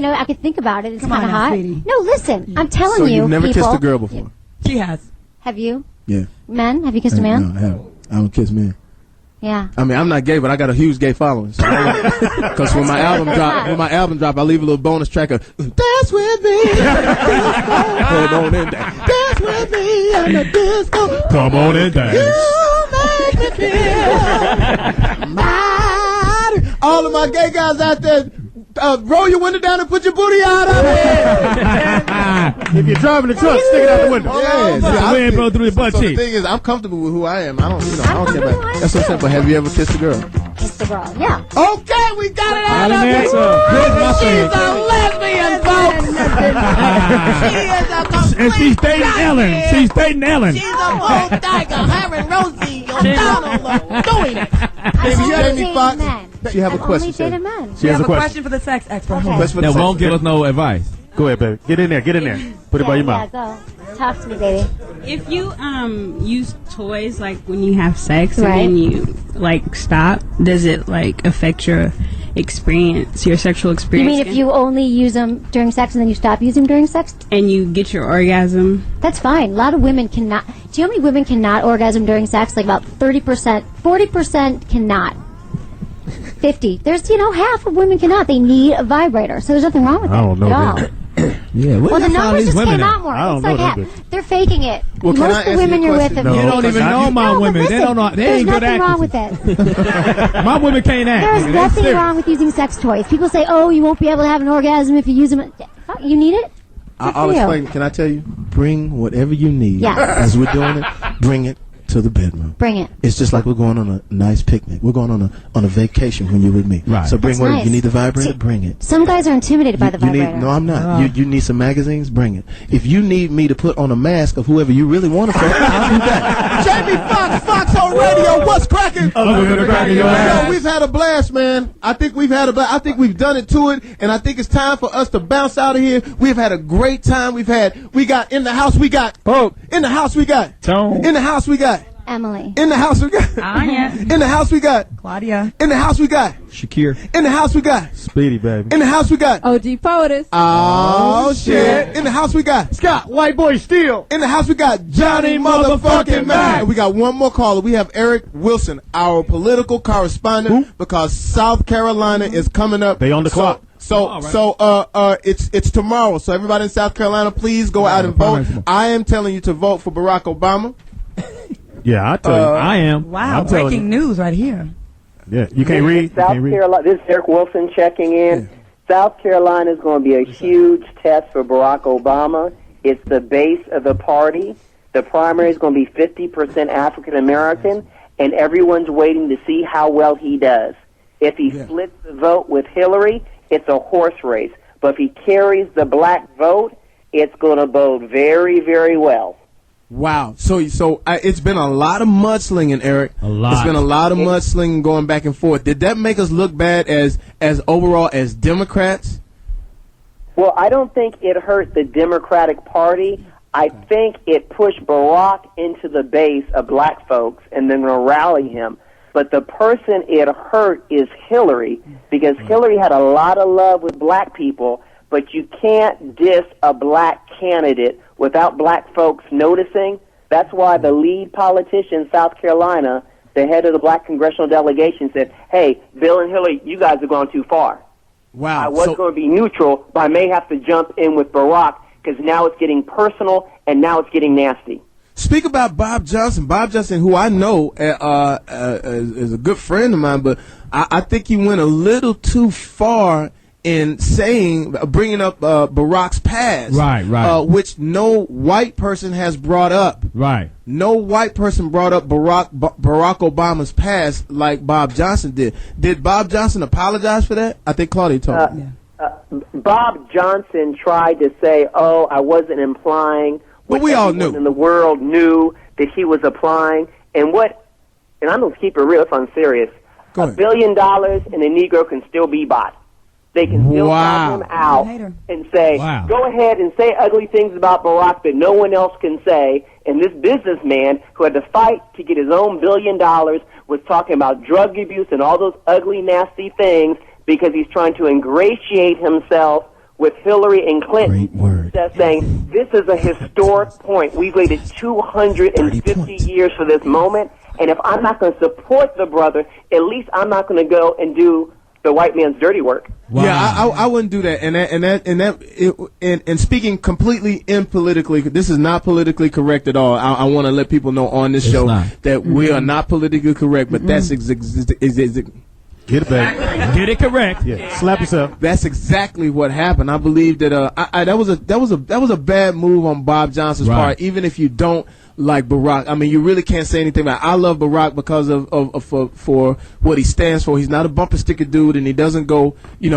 I could think about it. It's Come kind on of now, hot. sweetie. No, listen. I'm telling So you, you've never people, kissed a girl before? She has. Have you? Yeah. Men? Have you kissed a man? No, I haven't. I don't kiss men. Yeah. I mean, I'm not gay, but I got a huge gay following. Because when my album drop, I leave a little bonus track of "Dance with me, come on and dance, dance with me on the disco, come on and dance." You make me feel mighty. All of my gay guys out there, roll your window down and put your booty out of it. If you're driving the truck, stick it out the window. Yeah, the wind blow through the butt so cheek. the thing is, I'm comfortable with who I am. I don't care about it. That's so simple. Have you ever kissed a girl? Kissed a girl, yeah. Okay, we got it out of Good it. She's a lesbian, folks. She is a complete And she's dating Ellen. She's dating Ellen. She's a gold digger, having Rosie O'Donnell doing it. Jamie Foxx. She have a question. Only dated men. She has a question for the sex expert. That won't give us no advice. Go ahead, baby. Get in there. Put it by your mouth. Yeah, go. Talk to me, baby. If you use toys like when you have sex Right. and then you like stop, does it like affect your experience, your sexual You experience? mean if you only use them during sex and then you stop using them during sex? And you get your orgasm? That's fine. A lot of women cannot. Do you know how many women cannot orgasm during sex? Like about 30%, 40% cannot. 50. There's, half of women cannot. They need a vibrator. So there's nothing wrong with that. I don't know, at all. baby. Yeah, Well, the numbers just came out more. I don't It's know like that half. bitch. They're faking it. Well, can I Most of the answer women your you're with question? have You don't even know my but women. listen, They don't know. They there's ain't good nothing wrong actors. with that. My women can't act. There's They're nothing serious. wrong with using sex toys. People say, "Oh, you won't be able to have an orgasm if you use them." Fuck, you need it. I'll explain. Can I tell you? Bring whatever you need. Yes. As we're doing it, bring it to the bedroom. Bring it. It's just like we're going on a nice picnic. We're going on a vacation when you're with me. Right. So bring That's whatever nice. you need. The vibrator, See, bring it. Some guys are intimidated by the You vibrator. no, I'm not. You need some magazines, bring it. If you need me to put on a mask of whoever you really want to fuck, I'll do that. Jamie Foxx, Foxxhole Radio, what's cracking? Other than the crack in your ass. Yo, we've had a blast, man. I think we've had a blast. I think we've done it to it, and I think it's time for us to bounce out of here. We've had a great time. We got in the house. We got Pope. In the house. We got Tone. In the house. We got Emily. In the house. We got Anya. In the house. We got Claudia. In the house. We got Shakir. In the house. We got Speedy, baby. In the house. We got OG Poetess. Oh shit! In the house we got Scott, white boy, Steel. In the house we got Johnny motherfucking Mack. And we got one more caller. We have Eric Wilson, our political correspondent, because South Carolina is coming up. They on the clock. It's tomorrow. So everybody in South Carolina, please go out and vote. I am telling you to vote for Barack Obama. Yeah, I tell you. I am. Wow, I'm telling breaking news right here. Yeah, you can't read. South Carolina. This is Eric Wilson checking in. Yeah. South Carolina is going to be a huge test for Barack Obama. It's the base of the party. The primary is going to be 50% African American, and everyone's waiting to see how well he does. If he splits the vote with Hillary, it's a horse race. But if he carries the black vote, it's going to bode very, very well. Wow. So it's been a lot of mudslinging, Eric. A lot. It's been a lot of mudslinging going back and forth. Did that make us look bad as overall as Democrats? Well, I don't think it hurt the Democratic Party. I think it pushed Barack into the base of black folks and then to rally him. But the person it hurt is Hillary, because Hillary had a lot of love with black people, but you can't diss a black candidate without black folks noticing. That's why the lead politician in South Carolina, the head of the black congressional delegation, said, hey, Bill and Hillary, you guys are going too far. Wow. I was going to be neutral, but I may have to jump in with Barack because now it's getting personal and now it's getting nasty. Speak about Bob Johnson. Bob Johnson, who I know is a good friend of mine, but I think he went a little too far in bringing up Barack's past, right, which no white person has brought up. Right. No white person brought up Barack Obama's past like Bob Johnson did. Did Bob Johnson apologize for that? I think Claudia told me. Bob Johnson tried to say, "Oh, I wasn't implying." But we all knew. And the world knew that he was applying. And I'm going to keep it real if I'm serious. $1 billion and a Negro can still be bought. They can still call him out and say, go ahead and say ugly things about Barack that no one else can say. And this businessman who had to fight to get his own $1 billion was talking about drug abuse and all those ugly, nasty things because he's trying to ingratiate himself with Hillary and Clinton, saying this is a historic point. We've waited 250 years for this moment, and if I'm not going to support the brother, at least I'm not going to go and do the white man's dirty work. Wow. Yeah, I wouldn't do that. And speaking completely impolitically, this is not politically correct at all. I want to let people know on this show that we are not politically correct, but that's Get it back. Get it correct. Yeah. Slap yourself. That's exactly what happened. I believe that that was a bad move on Bob Johnson's part. Even if you don't like Barack, I mean, you really can't say anything about it. I love Barack because for what he stands for. He's not a bumper sticker dude, and he doesn't go, he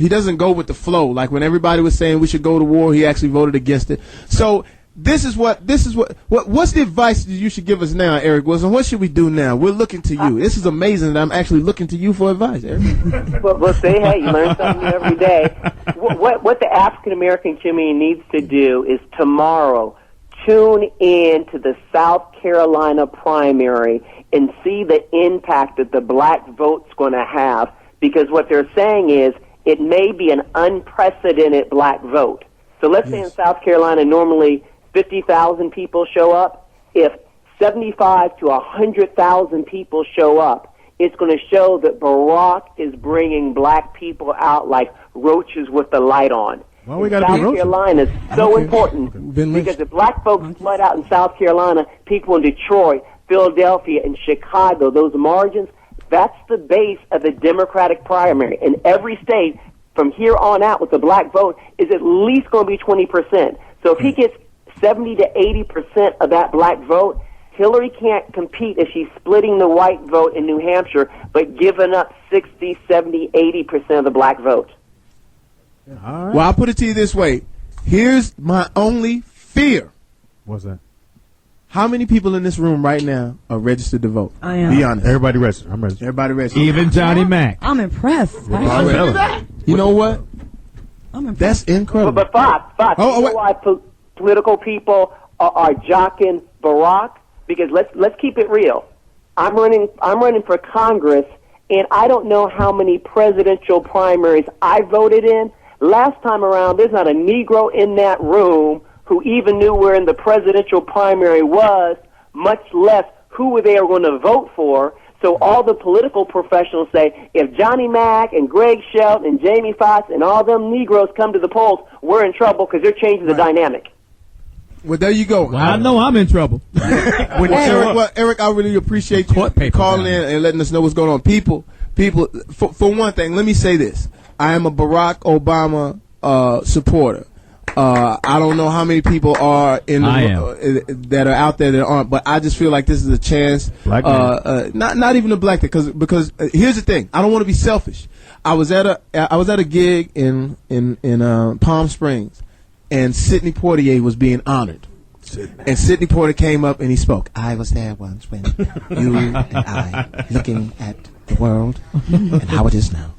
doesn't go with the flow. Like when everybody was saying we should go to war, he actually voted against it. So. What's the advice that you should give us now, Eric Wilson? What should we do now? We're looking to you. This is amazing that I'm actually looking to you for advice, Eric. Well, say, hey, you learn something new every day. What the African American community needs to do is tomorrow tune in to the South Carolina primary and see the impact that the black vote's going to have, because what they're saying is it may be an unprecedented black vote. So let's say in South Carolina normally 50,000 people show up. If 75 to 100,000 people show up, it's going to show that Barack is bringing black people out like roaches with the light on. Well, we gotta South be roaches. Carolina is so important because if black folks flood out in South Carolina, people in Detroit, Philadelphia, and Chicago, those margins, that's the base of the Democratic primary. In every state, from here on out with the black vote, is at least going to be 20%. So if he gets 70 to 80% of that black vote, Hillary can't compete if she's splitting the white vote in New Hampshire, but giving up 60, 70, 80% of the black vote. All right. Well, I'll put it to you this way. Here's my only fear. What's that? How many people in this room right now are registered to vote? I am. Be honest. Everybody registered. I'm registered. Everybody registered. Even Johnny Mack. I'm impressed. You know what? I'm impressed. That's incredible. But Fox, you know why political people are jocking Barack? Because let's keep it real. I'm running for Congress, and I don't know how many presidential primaries I voted in. Last time around, there's not a Negro in that room who even knew where in the presidential primary was, much less who they were going to vote for. So all the political professionals say, if Johnny Mack and Greg Shelton and Jamie Foxx and all them Negroes come to the polls, we're in trouble because they're changing the dynamic. Well, there you go. Well, I know I'm in trouble. Eric, I really appreciate you calling in and letting us know what's going on. People, for one thing, let me say this. I am a Barack Obama supporter. I don't know how many people are that are out there that aren't, but I just feel like this is a chance. Not even a black thing, because here's the thing. I don't want to be selfish. I was at a gig in Palm Springs, and Sidney Poitier was being honored. And Sidney Porter came up and he spoke. I was there once when you and I looking at the world and how it is now.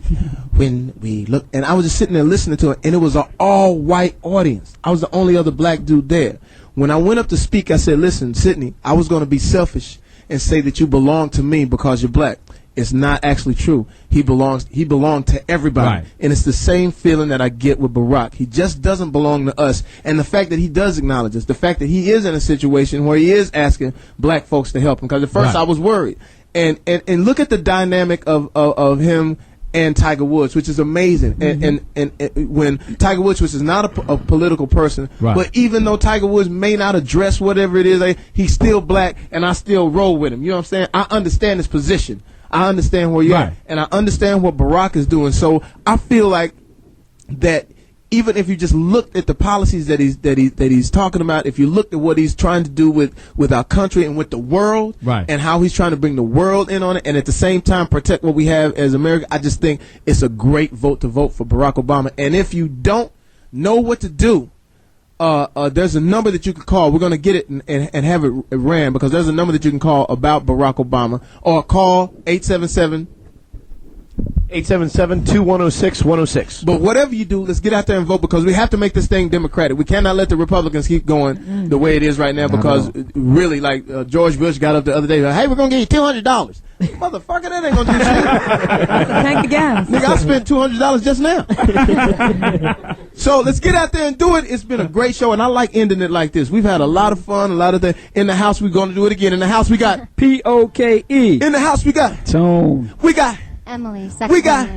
When we look, and I was just sitting there listening to it, and it was an all-white audience. I was the only other black dude there. When I went up to speak, I said, listen, Sidney, I was going to be selfish and say that you belong to me because you're black. It's not actually true. He belonged to everybody. Right. And it's the same feeling that I get with Barack. He just doesn't belong to us. And the fact that he does acknowledge us, the fact that he is in a situation where he is asking black folks to help him. Because at first I was worried. And look at the dynamic of him and Tiger Woods, which is amazing. Mm-hmm. And when Tiger Woods, which is not a political person, but even though Tiger Woods may not address whatever it is, he's still black, and I still roll with him. You know what I'm saying? I understand his position. I understand where you're at, and I understand what Barack is doing. So I feel like that even if you just looked at the policies that he's talking about, if you looked at what he's trying to do with our country and with the world, and how he's trying to bring the world in on it, and at the same time protect what we have as America, I just think it's a great vote to vote for Barack Obama. And if you don't know what to do, there's a number that you can call. We're going to get it and have it ran, because there's a number that you can call about Barack Obama, or call 877-210-6106. But whatever you do, let's get out there and vote, because we have to make this thing democratic. We cannot let the Republicans keep going the way it is right now, because really, like George Bush got up the other day, like, hey, we're going to give you $200. Motherfucker, that ain't going to do shit. Tank of gas. Nigga, I spent $200 just now. So let's get out there and do it. It's been a great show, and I like ending it like this. We've had a lot of fun, a lot of things. In the house, we're going to do it again. In the house, we got P-O-K-E. In the house, we got Tone. We got Emily. We got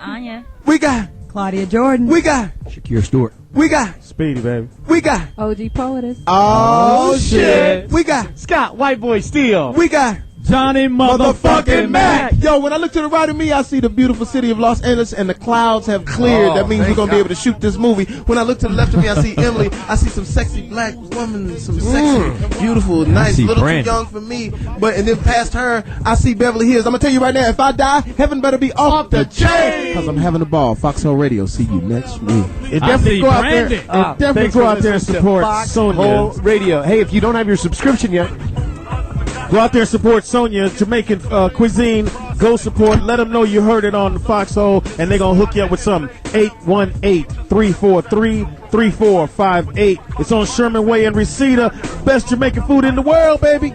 Anya. We got Claudia Jordan. We got Shakir Stewart. We got Speedy, baby. We got OG Poetess. Oh shit. We got Scott White Boy Steel. We got Johnny motherfucking Mack. Yo, when I look to the right of me, I see the beautiful city of Los Angeles, and the clouds have cleared. That means we're going to be able to shoot this movie. When I look to the left of me, I see Emily. I see some sexy black woman, some sexy, beautiful, nice, little too young for me. And then past her, I see Beverly Hills. I'm going to tell you right now, if I die, heaven better be off the chain. Because I'm having a ball. Foxxhole Radio. See you next week. Definitely go out there. Definitely go out there and support Foxxhole Radio. Hey, if you don't have your subscription yet, go out there and support Sonia, Jamaican cuisine. Go support. Let them know you heard it on the Foxxhole, and they're going to hook you up with something. 818-343-3458. It's on Sherman Way in Reseda. Best Jamaican food in the world, baby.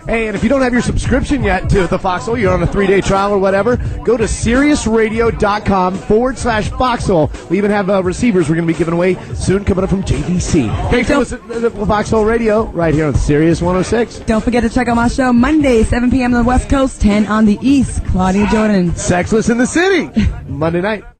Hey, and if you don't have your subscription yet to the Foxxhole, you're on a 3-day trial or whatever, go to SiriusRadio.com/Foxxhole. We even have receivers we're going to be giving away soon, coming up from JVC. Thanks for listening to Foxxhole Radio right here on Sirius 106. Don't forget to check out my show Monday, 7 p.m. on the West Coast, 10 on the East. Claudia Jordan. Sexless in the City. Monday night.